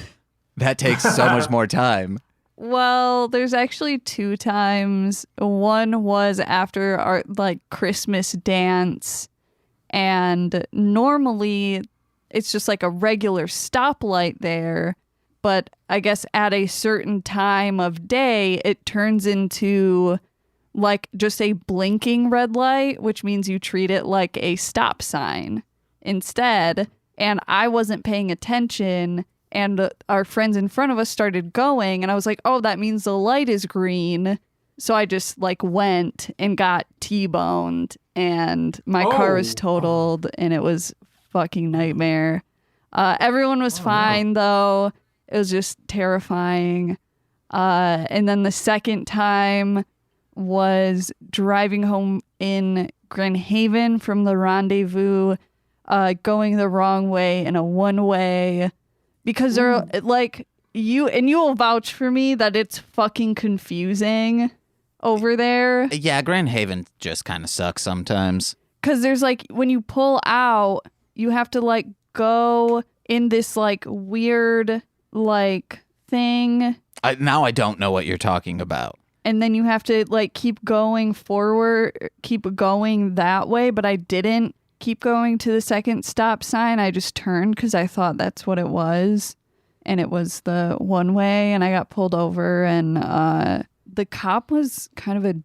That takes so much more time. Well, there's actually 2 times. One was after our Christmas dance, and normally it's just like a regular stoplight there, but I guess at a certain time of day it turns into just a blinking red light, which means you treat it like a stop sign instead, and I wasn't paying attention. And our friends in front of us started going, and I was like, oh, that means the light is green. So I just went and got T-boned, and my car was totaled, and it was fucking nightmare. Everyone was fine, though. It was just terrifying. And then the second time was driving home in Grand Haven from the rendezvous, going the wrong way in a one-way, because they're like you will vouch for me that it's fucking confusing over there. Yeah, Grand Haven just kind of sucks sometimes. Because there's like, when you pull out, you have to like go in this like weird like thing. Now I don't know what you're talking about. And then you have to like keep going forward, keep going that way. But I didn't keep going to the second stop sign. I just turned because I thought that's what it was. And it was the one way, and I got pulled over, and the cop was kind of a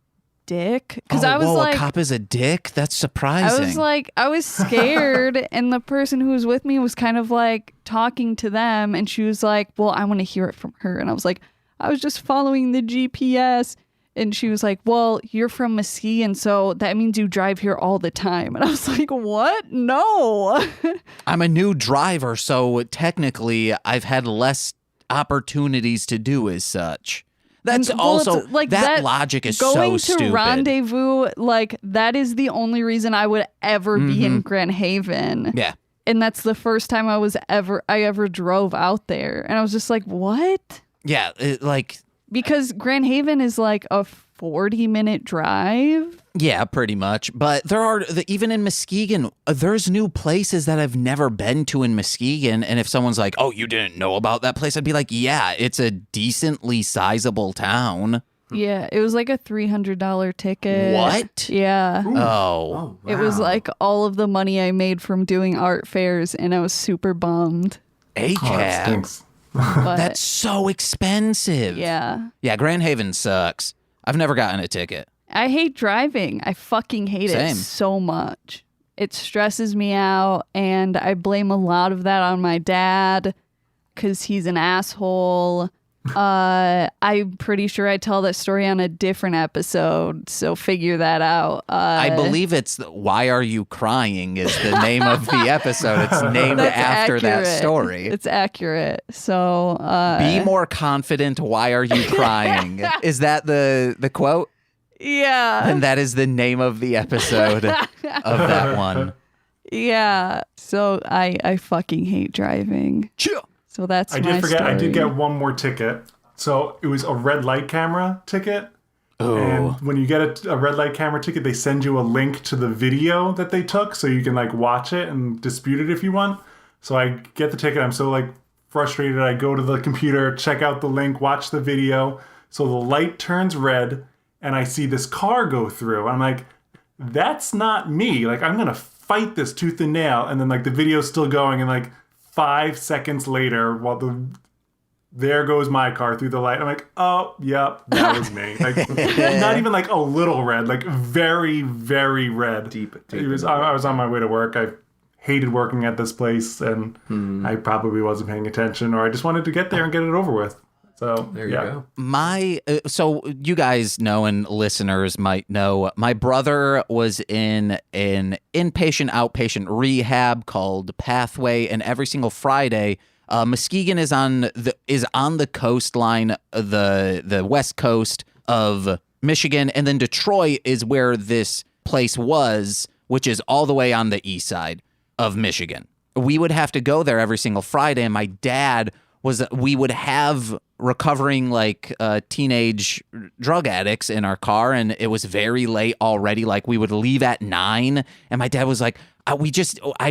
dick. Because I was like, a cop is a dick? That's surprising. I was scared, and the person who was with me was kind of like talking to them, and she was like, well, I want to hear it from her. And I was like, I was just following the GPS. And she was like, well, you're from Muskegon, so that means you drive here all the time. And I was like, what? No. I'm a new driver, so technically I've had less opportunities to do as such. That's also, like, that logic is so stupid. Going to rendezvous, like, that is the only reason I would ever be in Grand Haven. Yeah. And that's the first time I ever drove out there. And I was just like, what? Yeah, because Grand Haven is like a 40-minute drive. Yeah, pretty much. But there are, even in Muskegon, there's new places that I've never been to in Muskegon. And if someone's like, oh, you didn't know about that place? I'd be like, yeah, it's a decently sizable town. Yeah, it was like a $300 ticket. What? Yeah. Oh. Wow. It was like all of the money I made from doing art fairs, and I was super bummed. that ACAB. stinks. But That's so expensive. yeah. Yeah, Grand Haven sucks. I've never gotten a ticket. I hate driving. I fucking hate Same. it so much. It stresses me out, and I blame a lot of that on my dad because he's an asshole. I'm pretty sure I tell that story on a different episode, so figure that out. I believe it's Why Are You Crying is the name of the episode. It's named after that story. It's accurate. So Be more confident. Why are you crying? Is that the quote? yeah. And that is the name of the episode of that one. Yeah. So I fucking hate driving. Chill. So that's I my did forget. story. I did get one more ticket. So it was a red light camera ticket. Oh. And when you get a red light camera ticket, they send you a link to the video that they took, so you can like watch it and dispute it if you want. So I get the ticket. I'm so like frustrated. I go to the computer, check out the link, watch the video. So the light turns red, and I see this car go through. I'm like, that's not me. Like, I'm gonna fight this tooth and nail. And then like the video's still going, and like 5 seconds later, there goes my car through the light. I'm like, oh, yep, that was me. Like, not even like a little red, like very, very red. Deep. I was on my way to work. I hated working at this place, and I probably wasn't paying attention, or I just wanted to get there and get it over with. So There you go. So you guys know, and listeners might know, my brother was in an inpatient outpatient rehab called Pathway, and every single Friday, Muskegon is on the coastline, the west coast of Michigan, and then Detroit is where this place was, which is all the way on the east side of Michigan. We would have to go there every single Friday, and my dad we would have recovering like teenage drug addicts in our car, and it was very late already. Like, we would leave at 9, and my dad was like, I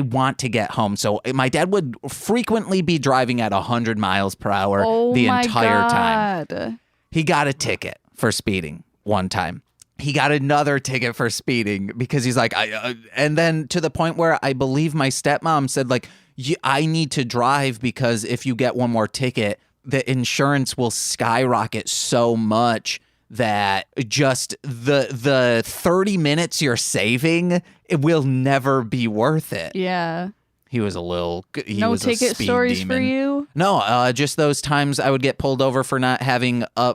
want to get home. So my dad would frequently be driving at 100 miles per hour the entire time. He got a ticket for speeding one time. He got another ticket for speeding because he's like, and then to the point where I believe my stepmom said, like, I need to drive because if you get one more ticket, the insurance will skyrocket so much that just the 30 minutes you're saving, it will never be worth it. Yeah. He was a little. No ticket stories demon. for you? No, just those times I would get pulled over for not having I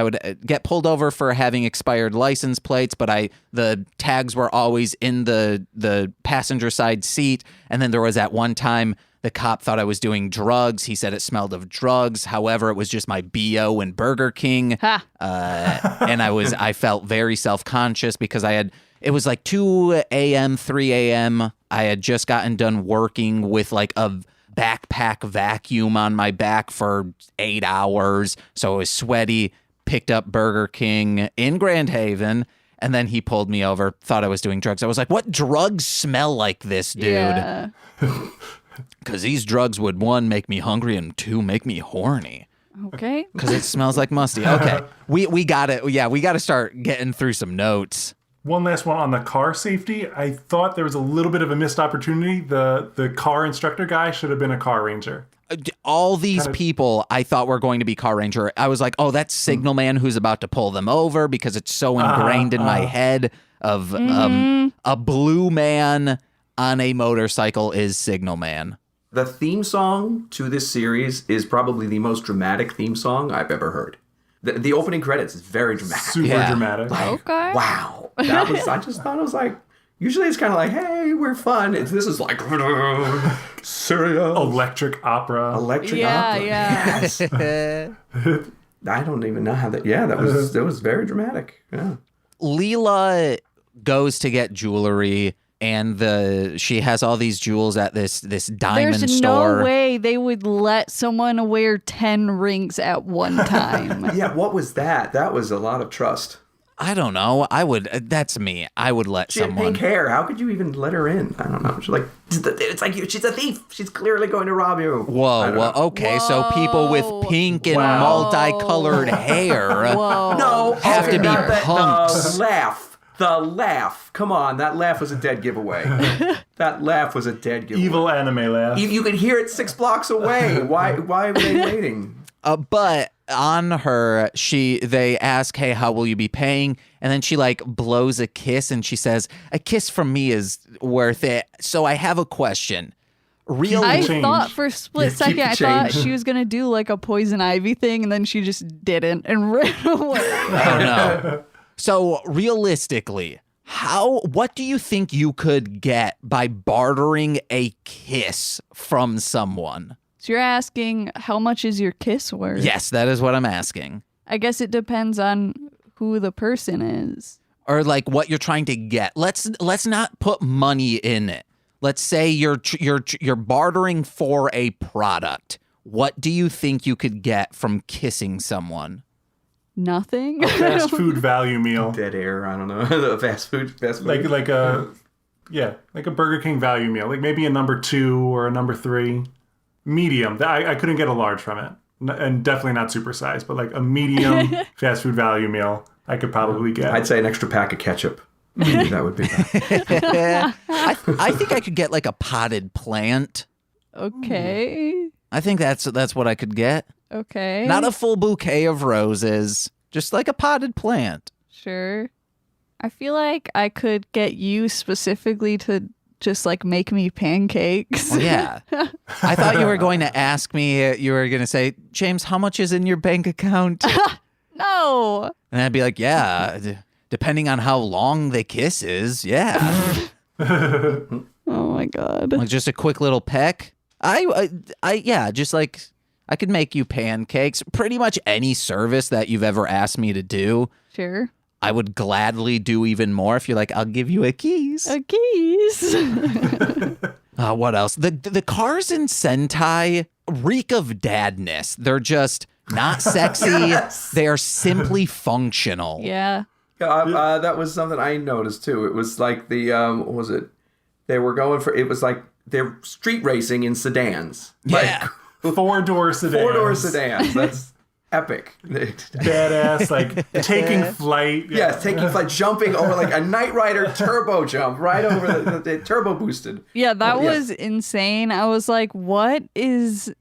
would get pulled over for having expired license plates, but the tags were always in the passenger side seat. And then there was at one time The cop thought I was doing drugs. He said it smelled of drugs. However, it was just my BO and Burger King. And I felt very self-conscious because it was like 2 a.m., 3 a.m. I had just gotten done working with like a backpack vacuum on my back for 8 hours. So I was sweaty, picked up Burger King in Grand Haven. And then he pulled me over, thought I was doing drugs. I was like, what drugs smell like this, dude? Yeah. Because these drugs would, 1, make me hungry, and 2, make me horny. Okay. Because it smells like musty. Okay. We got it. Yeah, we got to start getting through some notes. One last one on the car safety. I thought there was a little bit of a missed opportunity. The car instructor guy should have been a car ranger. All these people I thought were going to be car ranger. I was like, oh, that's Signalman who's about to pull them over because it's so ingrained in my head of a blue man on a motorcycle is Signalman. The theme song to this series is probably the most dramatic theme song I've ever heard. The opening credits is very dramatic. Super dramatic. Like, Okay. wow. I just thought it was like, usually it's kind of like, hey, we're fun. This is like, serious. Electric opera. Electric Yeah, opera. yeah. Yes. I don't even know how that, that was very dramatic. Yeah. Leela goes to get jewelry, and she has all these jewels at this diamond There's store. no way they would let someone wear 10 rings at one time. Yeah, what was that? That was a lot of trust. I don't know. That's me. I would let She had someone. pink hair. How could you even let her in? I don't know. She's like, it's like she's a thief. She's clearly going to rob you. Whoa. Okay, so people with pink and multicolored hair have to be punks. The laugh. Come on, that laugh was a dead giveaway. That laugh was a dead giveaway. Evil anime laugh. You could hear it 6 blocks away. Why were they waiting? But on her, they ask, hey, how will you be paying? And then she like blows a kiss and she says, a kiss from me is worth it. So I have a question. I change. thought for a split keep second, the I thought change. she was going to do like a poison ivy thing, and then she just didn't and ran away. Oh no. So realistically, what do you think you could get by bartering a kiss from someone? So you're asking, how much is your kiss worth? Yes, that is what I'm asking. I guess it depends on who the person is. Or like what you're trying to get. Let's not put money in it. Let's say you're bartering for a product. What do you think you could get from kissing someone? Nothing. Fast food value meal. Dead air. I don't know. Fast food. Like a Burger King value meal. Like maybe a number 2 or a number 3. Medium. I couldn't get a large from it. And definitely not supersized, but like a medium fast food value meal I could probably get. I'd say an extra pack of ketchup. Maybe that would be better. I think I could get like a potted plant. Okay. I think that's what I could get. Okay. Not a full bouquet of roses, just like a potted plant. Sure. I feel like I could get you specifically to just like make me pancakes. Well, yeah. I thought you were going to ask me, you were going to say, James, how much is in your bank account? No. And I'd be like, yeah, depending on how long the kiss is, yeah. Oh my God. Like just a quick little peck. Just like I could make you pancakes. Pretty much any service that you've ever asked me to do, Sure. I would gladly do even more if you're like, I'll give you a keys. A keys. What else? The cars in Sentai reek of dadness. They're just not sexy. Yes. They are simply functional. Yeah. That was something I noticed too. It was like what was it? They were going for. It was like they're street racing in sedans. Yeah. Like, 4-door sedans. 4-door sedans. That's epic. Badass, like taking flight. Yes, taking flight, jumping over like a Knight Rider turbo jump right over the turbo boosted. Yeah, that Oh, yes. was insane. I was like, what is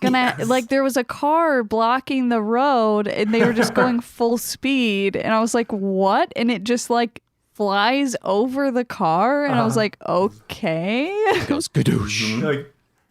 gonna like there was a car blocking the road and they were just going full speed and I was like, what? And it just like flies over the car and I was like, okay. It goes gadoosh. Like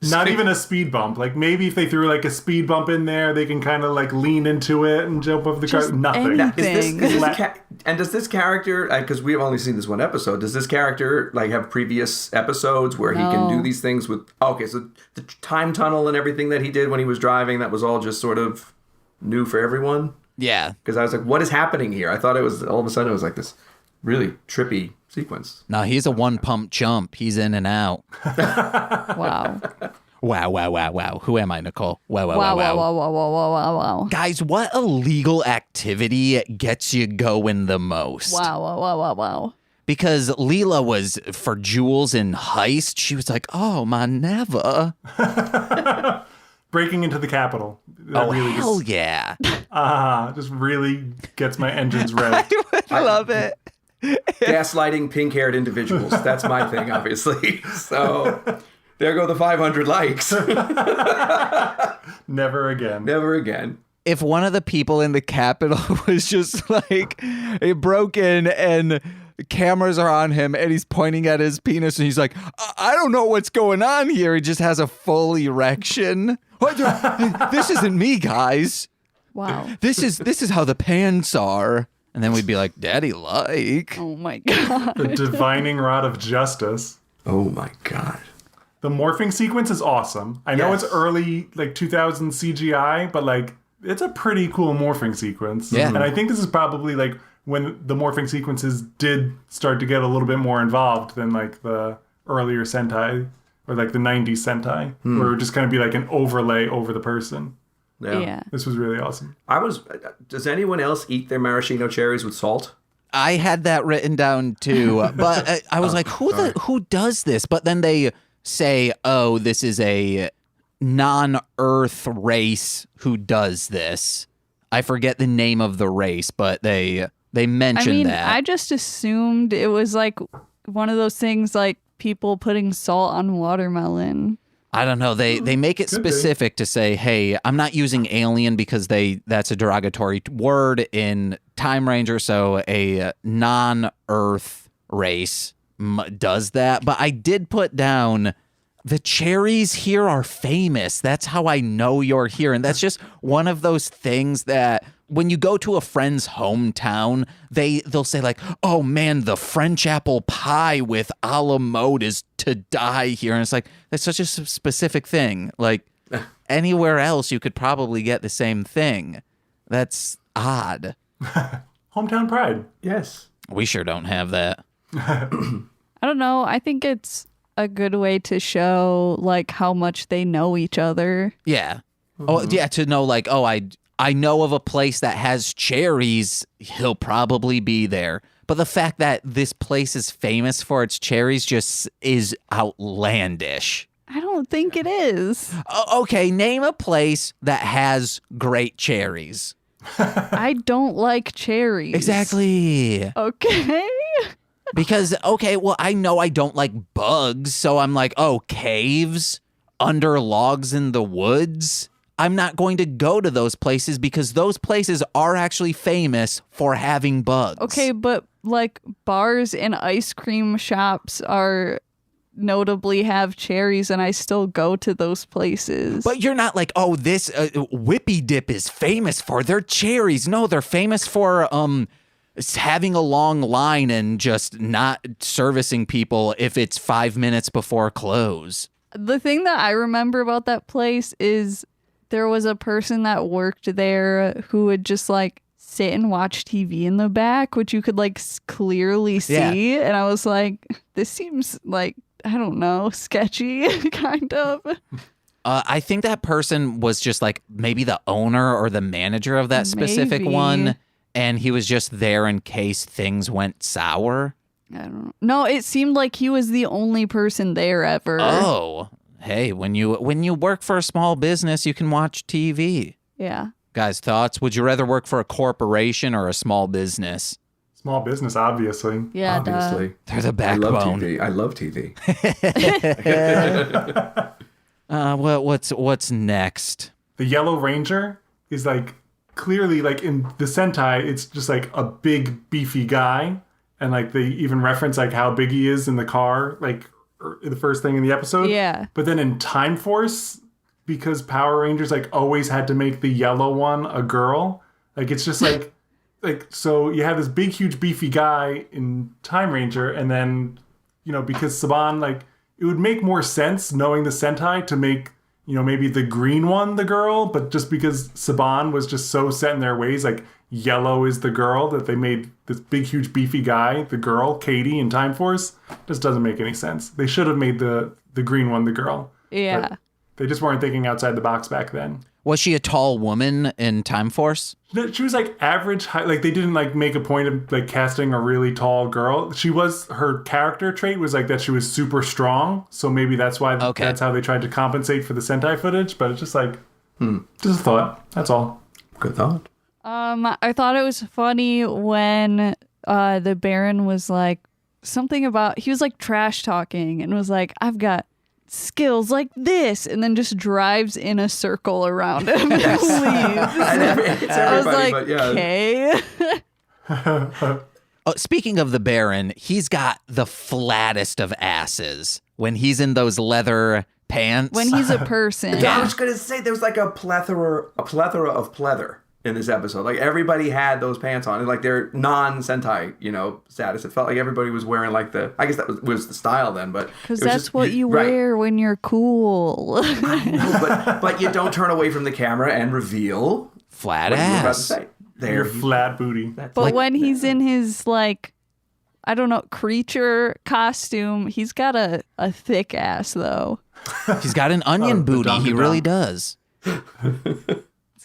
not even a speed bump. Like maybe if they threw like a speed bump in there, they can kind of like lean into it and jump over the car. Just Nothing. anything. Is this And does this character, because we've only seen this one episode, does this character like have previous episodes where he can do these things with... Okay, so the time tunnel and everything that he did when he was driving, that was all just sort of new for everyone? Yeah. Because I was like, what is happening here? I thought it was, all of a sudden it was like this really trippy sequence. No, he's a one-pump chump. He's in and out. Wow. Wow. Who am I, Nicole? Wow. Wow. Guys, what illegal activity gets you going the most? Wow. Because Leela was, for Jules in Heist, she was like, oh, my never. Breaking into the Capitol. That Hell yeah. Just really gets my engines revved. I love it. Gaslighting pink-haired individuals. That's my thing, obviously. So there go the 500 likes. Never again. Never again. If one of the people in the Capitol was just like broken and cameras are on him and he's pointing at his penis and he's like, I don't know what's going on here. He just has a full erection. This isn't me, guys. Wow. This is how the pants are. And then we'd be like, Daddy like. Oh my God. The divining rod of justice. Oh my God. The morphing sequence is awesome. I know it's early, like 2000 CGI, but like it's a pretty cool morphing sequence. Yeah. And I think this is probably like when the morphing sequences did start to get a little bit more involved than like the earlier Sentai or like the 90s Sentai, where it would just kind of be like an overlay over the person. Yeah. This was really awesome. Does anyone else eat their maraschino cherries with salt? I had that written down too, but I was like, who does this? But then they say, oh, this is a non-Earth race who does this. I forget the name of the race, but they mentioned that. I just assumed it was like one of those things like people putting salt on watermelon. I don't know. They make it specific to say, hey, I'm not using alien because that's a derogatory word in Time Ranger, so a non-Earth race does that. But I did put down the cherries here are famous. That's how I know you're here. And that's just one of those things that when you go to a friend's hometown, they'll say like, oh man, the French apple pie with a la mode is to die here. And it's like, that's such a specific thing. Like anywhere else, you could probably get the same thing. That's odd. Hometown pride. Yes. We sure don't have that. I don't know. I think it's a good way to show like how much they know each other. Yeah. Oh, yeah. To know like, oh, I know of a place that has cherries. He'll probably be there. But the fact that this place is famous for its cherries just is outlandish. I don't think it is. Okay, name a place that has great cherries. I don't like cherries. Exactly. Okay. Because, okay, well, I know I don't like bugs, so I'm like, oh, caves under logs in the woods? I'm not going to go to those places because those places are actually famous for having bugs. Okay, but like bars and ice cream shops are notably have cherries and I still go to those places. But you're not like, oh, this Whippy Dip is famous for their cherries. No, they're famous for having a long line and just not servicing people if it's 5 minutes before close. The thing that I remember about that place is there was a person that worked there who would just like sit and watch TV in the back, which you could like clearly see. Yeah. And I was like, this seems like, I don't know, sketchy, kind of. I think that person was just like maybe the owner or the manager of that specific one. And he was just there in case things went sour. I don't know. No, it seemed like he was the only person there ever. Oh, hey, when you work for a small business, you can watch TV. Yeah. Guys, thoughts? Would you rather work for a corporation or a small business? Small business, obviously. Yeah, obviously. They're the backbone. I love TV. What's next? The Yellow Ranger is like clearly like in the Sentai, it's just like a big beefy guy, and like they even reference like how big he is in the car, like the first thing in the episode. Yeah. But then in Time Force, because Power Rangers like always had to make the yellow one a girl, like it's just like like, so you have this big, huge, beefy guy in Time Ranger, and then, because Saban, like, it would make more sense knowing the Sentai to make, maybe the green one the girl, but just because Saban was just so set in their ways, like, yellow is the girl, that they made this big, huge, beefy guy the girl, Katie, in Time Force, just doesn't make any sense. They should have made the green one the girl. Yeah. But they just weren't thinking outside the box back then. Was she a tall woman in Time Force? No, she was like average height. Like they didn't like make a point of like casting a really tall girl. Her character trait was like that she was super strong. So maybe that's why that's how they tried to compensate for the Sentai footage. But it's just like, just a thought. That's all. Good thought. I thought it was funny when the Baron was like something about, he was like trash talking and was like, I've got skills like this, and then just drives in a circle around him and leaves. I was like, okay. Speaking of the Baron, he's got the flattest of asses when he's in those leather pants. When he's a person. Yeah, I was gonna say there was like a plethora of pleather in this episode. Like everybody had those pants on, and like they're non-Sentai, status. It felt like everybody was wearing like I guess that was the style then, but because that's what you wear when you're cool. I know, but you don't turn away from the camera and reveal flat what ass. you were about to say. Your flat booty. But when he's in his like, I don't know, creature costume, he's got a thick ass though. He's got an onion booty. He really does.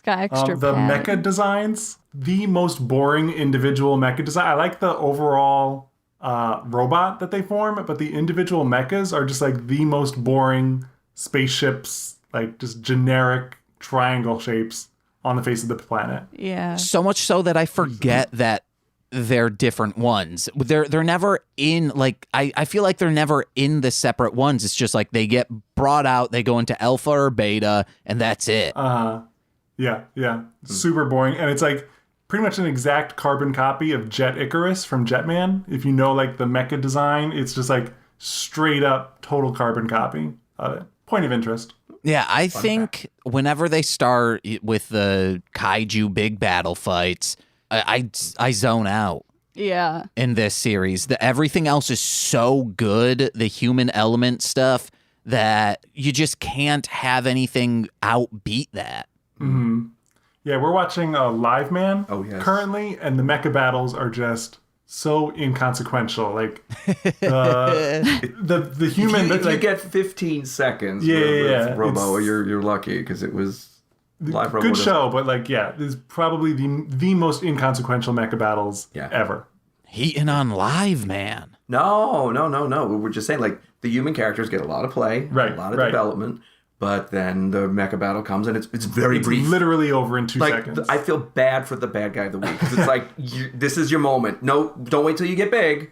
Got extra the mecha designs, the most boring individual mecha design. I like the overall robot that they form, but the individual mechas are just like the most boring spaceships, like just generic triangle shapes on the face of the planet. Yeah. So much so that I forget that they're different ones. They're never in, like, I feel like they're never in the separate ones. It's just like they get brought out, they go into alpha or beta, and that's it. Yeah. Super boring. And it's like pretty much an exact carbon copy of Jet Icarus from Jetman. If you know like the mecha design, it's just like straight up total carbon copy of it. Point of interest. Yeah, I think whenever they start with the kaiju big battle fights, I zone out. Yeah. In this series, everything else is so good, the human element stuff, that you just can't have anything outbeat that. Mm-hmm. Yeah, we're watching Live Man currently, and the mecha battles are just so inconsequential. Like the human. If you get 15 seconds, with Robo, you're lucky because it was Live Robo. Good show, but like it's probably the most inconsequential mecha battles ever. Heating on Live Man. No. We're just saying like the human characters get a lot of play, a lot of development. But then the mecha battle comes and it's very brief. Literally over in 2 seconds. I feel bad for the bad guy of the week. It's like, this is your moment. No, don't wait till you get big.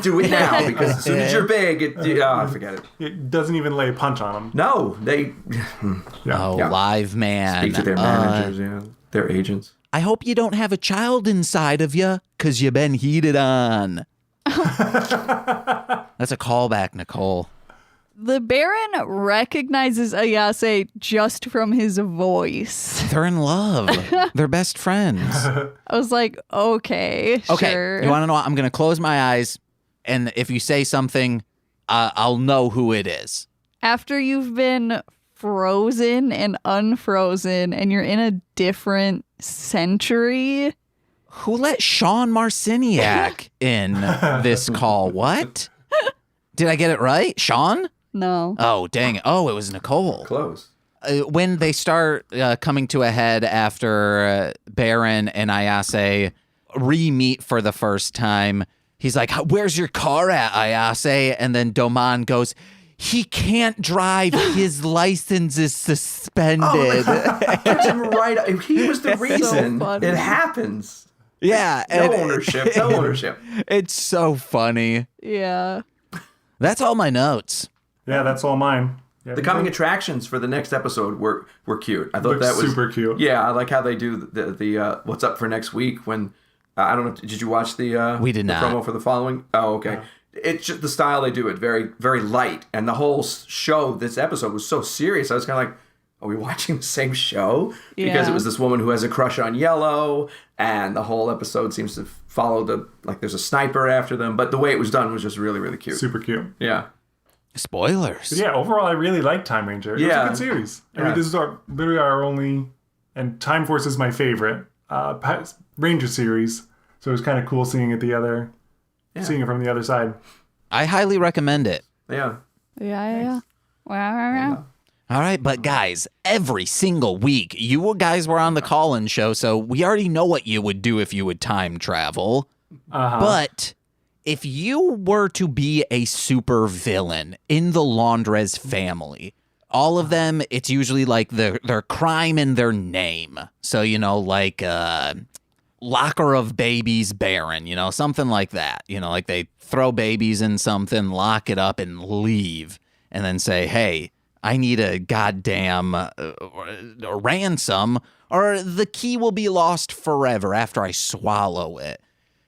Do it now, because as soon as you're big, forget it. It doesn't even lay a punch on them. No, they... Live Man. Speak to their managers, their agents. I hope you don't have a child inside of you, because you've been heated on. That's a callback, Nicole. The Baron recognizes Ayase just from his voice. They're in love. They're best friends. I was like, okay, sure. You want to know what? I'm going to close my eyes, and if you say something, I'll know who it is. After you've been frozen and unfrozen, and you're in a different century... Who let Sean Marciniak in this call? What? Did I get it right? Sean? No. Oh, dang it. Oh, it was Nicole. Close. When they start coming to a head after Baron and Ayase re-meet for the first time, he's like, where's your car at, Ayase? And then Doman goes, he can't drive. His license is suspended. Gets him right. He was the reason. So it happens. Yeah. No ownership. It's so funny. Yeah. That's all my notes. Yeah, that's all mine. The coming attractions for the next episode were cute. I thought Looked that was super cute. Yeah, I like how they do the what's up for next week. When I don't know, did you watch the we did not promo for the following? Oh, okay. Yeah. It's just the style they do it, very very light, and the whole show. This episode was so serious. I was kind of like, are we watching the same show? Because Yeah. it was this woman who has a crush on Yellow, and the whole episode seems to follow there's a sniper after them, but the way it was done was just really, really cute. Super cute. Yeah. Spoilers. But yeah, overall, I really like Time Ranger. It was a good series. I mean, this is literally our only, and Time Force is my favorite Ranger series. So it was kind of cool seeing it seeing it from the other side. I highly recommend it. Yeah. Yeah. Wow. All right, but guys, every single week, you guys were on the call-in show, so we already know what you would do if you would time travel. But if you were to be a super villain in the Laundrez family, all of them, it's usually like their crime in their name. So, like Locker of Babies Baron, something like that. Like they throw babies in something, lock it up, and leave, and then say, hey, I need a goddamn ransom, or the key will be lost forever after I swallow it.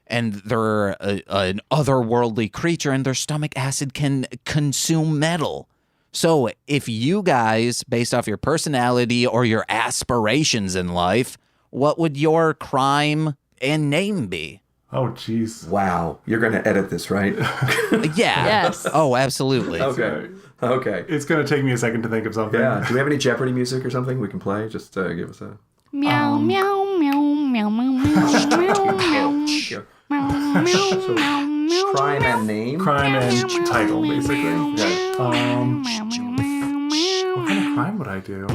And they're an otherworldly creature, and their stomach acid can consume metal. So if you guys, based off your personality or your aspirations in life, what would your crime and name be? Oh, jeez. Wow. You're going to edit this, right? Yeah. Yes. Oh, absolutely. Okay. It's going to take me a second to think of something. Yeah. Do we have any Jeopardy music or something we can play? Just give us a... Meow, meow, meow, meow, meow, meow, meow, meow. Crime and name? Crime and title, basically. Yeah. What kind of crime would I do?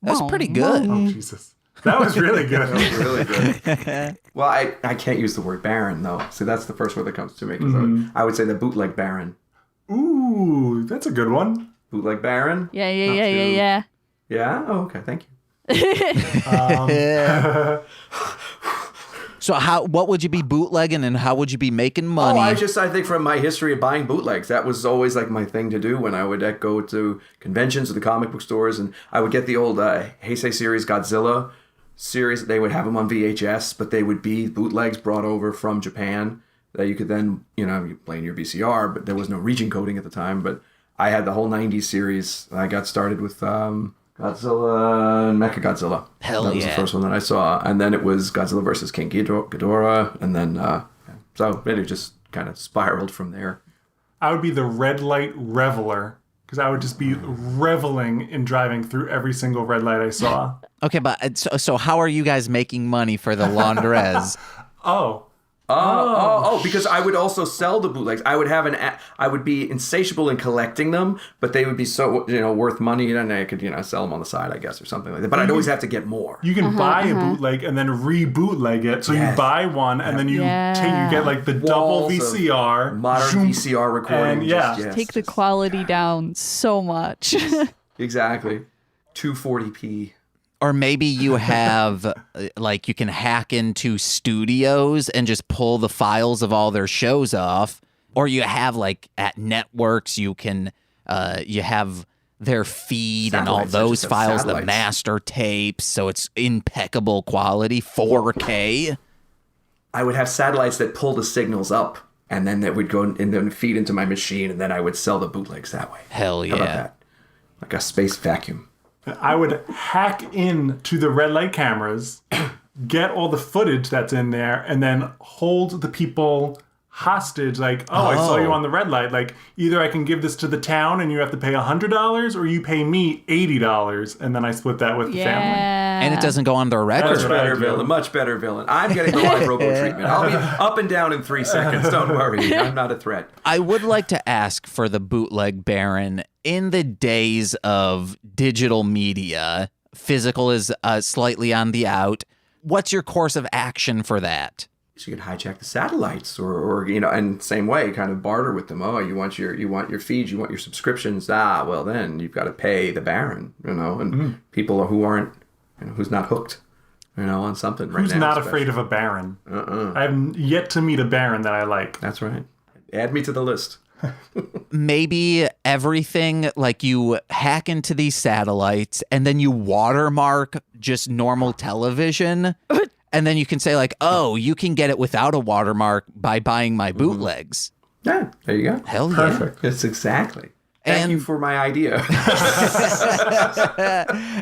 That's pretty good. Oh, Jesus. That was really good. Really good. Well, I can't use the word Baron, though. See, that's the first word that comes to me. Because I would say the bootleg Baron. Ooh, that's a good one. Bootleg Baron? Yeah. Yeah? Oh, okay. Thank you. So what would you be bootlegging, and how would you be making money? I think from my history of buying bootlegs, that was always like my thing to do when I would go to conventions or the comic book stores, and I would get the old Heisei series Godzilla series. They would have them on VHS, but they would be bootlegs brought over from Japan that you could then, you play in your VCR, but there was no region coding at the time. But I had the whole 90s series. I got started with Godzilla and Mechagodzilla. Hell that was the first one that I saw. And then it was Godzilla versus King Ghidorah. And then, so it just kind of spiraled from there. I would be the red light reveler, because I would just be reveling in driving through every single red light I saw. Okay, but so how are you guys making money for the Laundrez? Because I would also sell the bootlegs. I would be insatiable in collecting them, but they would be so, worth money, and I could, sell them on the side, I guess, or something like that. But I'd always have to get more. You can buy a bootleg and then re-bootleg it. So you buy one and then you get like the double VCR. Modern VCR recording. And Take the quality down so much. Exactly. 240p. Or maybe you have, you can hack into studios and just pull the files of all their shows off. Or you have, at networks, you can, you have their feed and all those files, the master tapes, so it's impeccable quality, 4K. I would have satellites that pull the signals up, and then that would go and then feed into my machine, and then I would sell the bootlegs that way. Hell yeah. How about that? Like a space vacuum. I would hack into the red light cameras, get all the footage that's in there, and then hold the people hostage. I saw you on the red light. Either I can give this to the town and you have to pay $100, or you pay me $80, and then I split that with the family. And it doesn't go on their record. Much better villain. I'm getting the live robo treatment. I'll be up and down in 3 seconds. Don't worry. I'm not a threat. I would like to ask for the bootleg Baron. In the days of digital media, physical is slightly on the out. What's your course of action for that? So you can hijack the satellites, or and same way, kind of barter with them. Oh, you want your feeds, you want your subscriptions. Well then you've got to pay the Baron, and people who aren't, who's not hooked, on something right now. Who's not afraid of a Baron? I have yet to meet a Baron that I like. That's right. Add me to the list. Maybe everything, you hack into these satellites and then you watermark just normal television. And then you can say you can get it without a watermark by buying my bootlegs. Yeah, There you go. Hell yeah. Perfect. That's exactly. Thank And- you for my idea.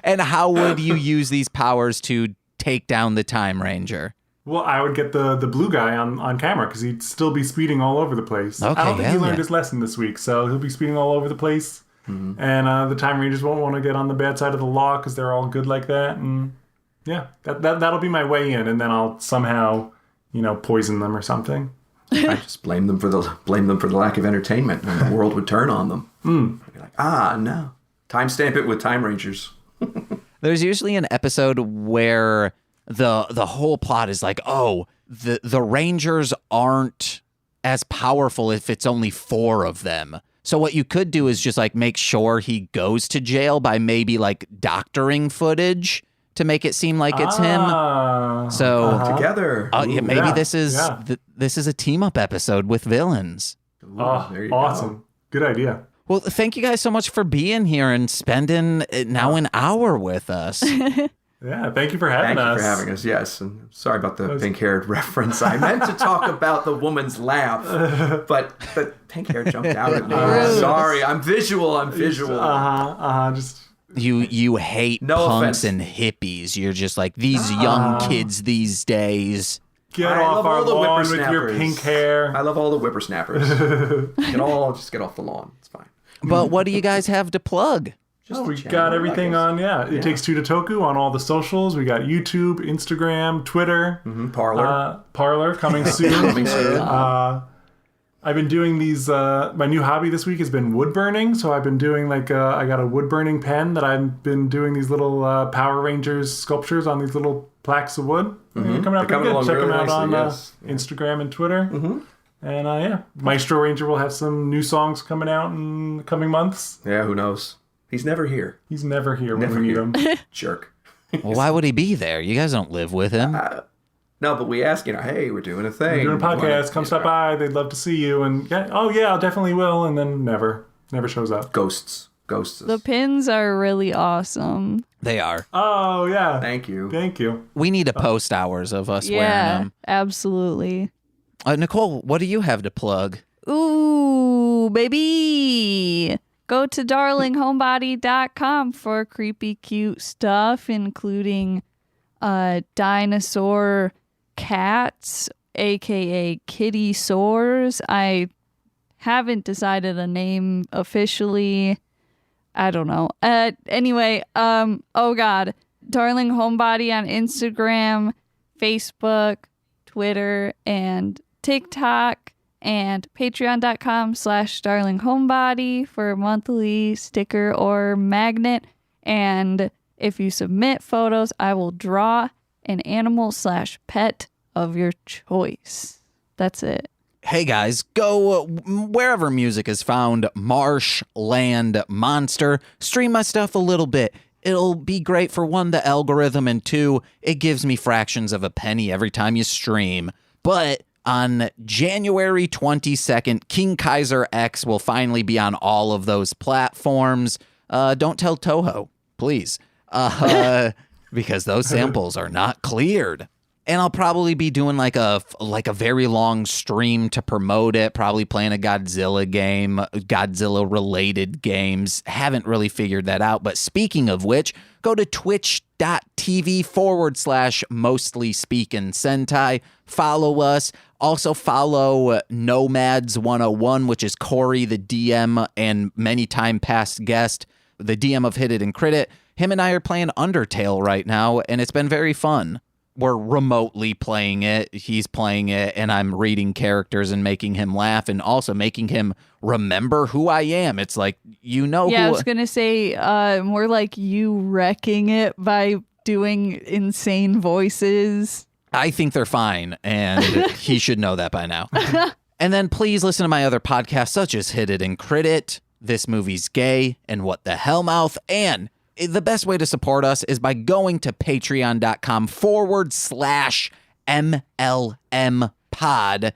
And how would you use these powers to take down the Time Ranger? Well, I would get the blue guy on camera because he'd still be speeding all over the place. Okay, I don't think he hell learned yeah. his lesson this week, so he'll be speeding all over the place. And the Time Rangers won't want to get on the bad side of the law because they're all good like that. And yeah, that'll be my way in, and then I'll somehow, poison them or something. I just blame them for the lack of entertainment, and the world would turn on them. Be like, no. Timestamp it with Time Rangers. There's usually an episode where the whole plot is like, oh, the Rangers aren't as powerful if it's only 4 of them. So what you could do is just like make sure he goes to jail by maybe like doctoring footage to make it seem like it's him. So Together. yeah, maybe yeah, this is yeah. this is a team up episode with villains. There you Awesome. go. Good idea. Well, thank you guys so much for being here and spending now an hour with us. Yeah, thank you for having Thank us. you for having us, yes. And sorry about the pink-haired reference. I meant to talk about the woman's laugh, but the pink hair jumped out at me. Rude. Sorry, I'm visual. Just You hate No punks offense. and hippies. You're just like these young kids these days. get I off love our all the lawn with your whippersnappers. pink hair. I love all the whippersnappers. Just get off the lawn. It's fine. But what do you guys have to plug? Just We the got channel, everything I on, It Takes Two to Toku on all the socials. We got YouTube, Instagram, Twitter, guess. Parlor. Parlor coming soon. Coming soon. I've been doing these, my new hobby this week has been wood burning. So I've been doing I got a wood burning pen that I've been doing these little Power Rangers sculptures on these little plaques of wood. They're coming out pretty They're coming good. along Check them really out on nicely, yes. Instagram and Twitter. And Maestro Ranger will have some new songs coming out in the coming months. Yeah, who knows? He's never here. He's never here when Never we need here. him. Jerk. Well, why would he be there? You guys don't live with him. No, but we ask, hey, we're doing a thing. We're doing a You wanna- podcast. Come stop by. They'd love to see you. And I definitely will. And then never shows up. Ghosts. The pins are really awesome. They are. Oh yeah. Thank you. Thank you. We need a post hours of us wearing Yeah, them. absolutely. Nicole, what do you have to plug? Ooh, baby. Go to darlinghomebody.com for creepy cute stuff, including dinosaur cats, aka kitty sores. I haven't decided a name officially. I don't know. Anyway, oh god. Darling Homebody on Instagram, Facebook, Twitter, and TikTok. And patreon.com/darlinghomebody for a monthly sticker or magnet. And if you submit photos, I will draw an animal/pet of your choice. That's it. Hey guys, go wherever music is found, Marshland Monster. Stream my stuff a little bit. It'll be great for 1, the algorithm, and 2, it gives me fractions of a penny every time you stream. But on January 22nd, King Kaiser X will finally be on all of those platforms. Don't tell Toho, please, because those samples are not cleared. And I'll probably be doing like a very long stream to promote it, probably playing a Godzilla game, Godzilla-related games. Haven't really figured that out. But speaking of which, go to twitch.tv/mostly speaking Sentai. Follow us. Also follow Nomads 101, which is Corey, the DM and many time past guest, the DM of Hit It and Crit It. Him and I are playing Undertale right now, and it's been very fun. We're remotely playing it. He's playing it, and I'm reading characters and making him laugh and also making him remember who I am. It's like, Yeah, who I was going to say more like you wrecking it by doing insane voices. I think they're fine, and he should know that by now. And then please listen to my other podcasts, such as Hit It and Crit It, This Movie's Gay, and What the Hell Mouth. And the best way to support us is by going to patreon.com/MLM pod,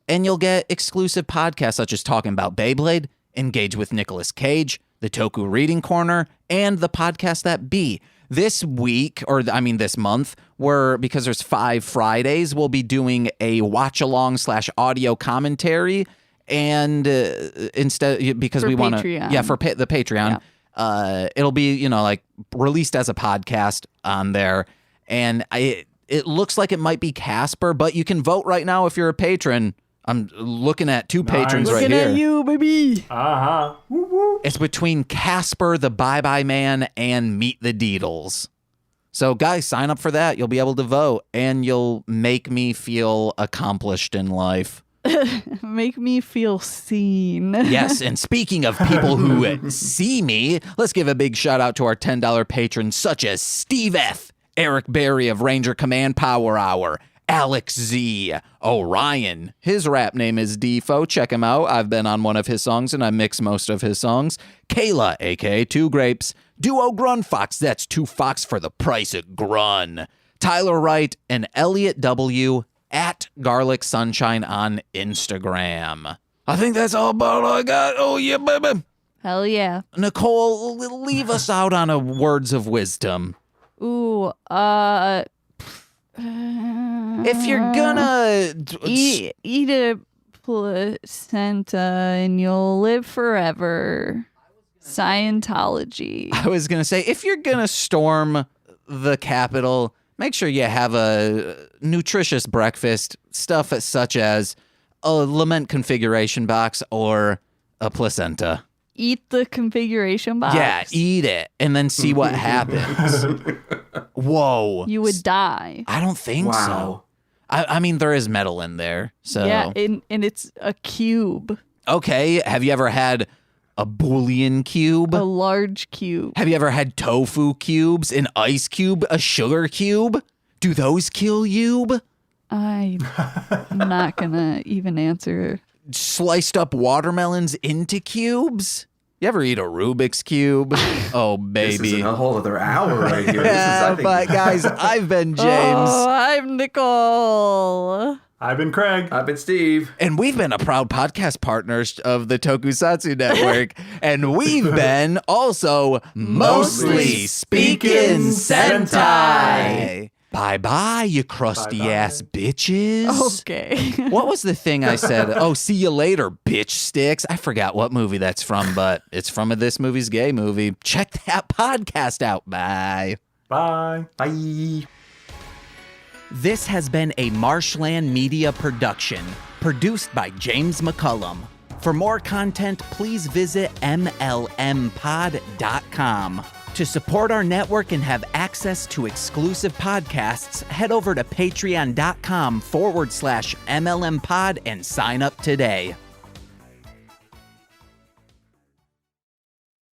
and you'll get exclusive podcasts such as Talking About Beyblade, Engage with Nicolas Cage, the Toku Reading Corner, and the Podcast That Be. This week, this month, because there's 5 Fridays, we'll be doing a watch-along /audio commentary, And instead, because For we want to, Patreon. for the Patreon, it'll be, like released as a podcast on there. And it looks like it might be Casper, but you can vote right now if you're a patron. I'm looking at two patrons right Looking here. at you, baby. Uh-huh. Woo woo. It's between Casper the Bye-Bye Man and Meet the Deedles. So guys, sign up for that. You'll be able to vote, and you'll make me feel accomplished in life. Make me feel seen. Yes, and speaking of people who see me, let's give a big shout out to our $10 patrons such as Steve F., Eric Berry of Ranger Command Power Hour, Alex Z, Orion. His rap name is Defo. Check him out. I've been on one of his songs, and I mix most of his songs. Kayla, a.k.a. Two Grapes. Duo Grun Fox. That's 2 Fox for the price of Grun. Tyler Wright and Elliot W. at Garlic Sunshine on Instagram. I think that's all about all I got. Oh, yeah, baby. Hell yeah. Nicole, leave us out on a words of wisdom. Ooh, If you're gonna eat a placenta and you'll live forever. Scientology. I was gonna say, if you're gonna storm the Capitol, make sure you have a nutritious breakfast, stuff such as a lament configuration box or a placenta. Eat the configuration box. Yeah, eat it and then see what happens. Whoa. You would die. I don't think Wow. so. I mean, there is metal in there. So Yeah, and it's a cube. Okay, have you ever had a Boolean cube? A large cube. Have you ever had tofu cubes, an ice cube, a sugar cube? Do those kill you? I'm not gonna even answer. Sliced up watermelons into cubes? You ever eat a Rubik's Cube? Oh, This is baby. a whole other hour right here. This is, I think, But guys, I've been James. Oh, I'm Nicole. I've been Craig. I've been Steve. And we've been a proud podcast partners of the Tokusatsu Network. And we've been also mostly speaking Sentai. Bye-bye, you crusty ass bitches. Okay. What was the thing I said? Oh, see you later, bitch sticks. I forgot what movie that's from, but it's from a This Movie's Gay movie. Check that podcast out. Bye. Bye. Bye. This has been a Marshland Media production, produced by James McCollum. For more content, please visit mlmpod.com. To support our network and have access to exclusive podcasts, head over to patreon.com/MLMpod and sign up today.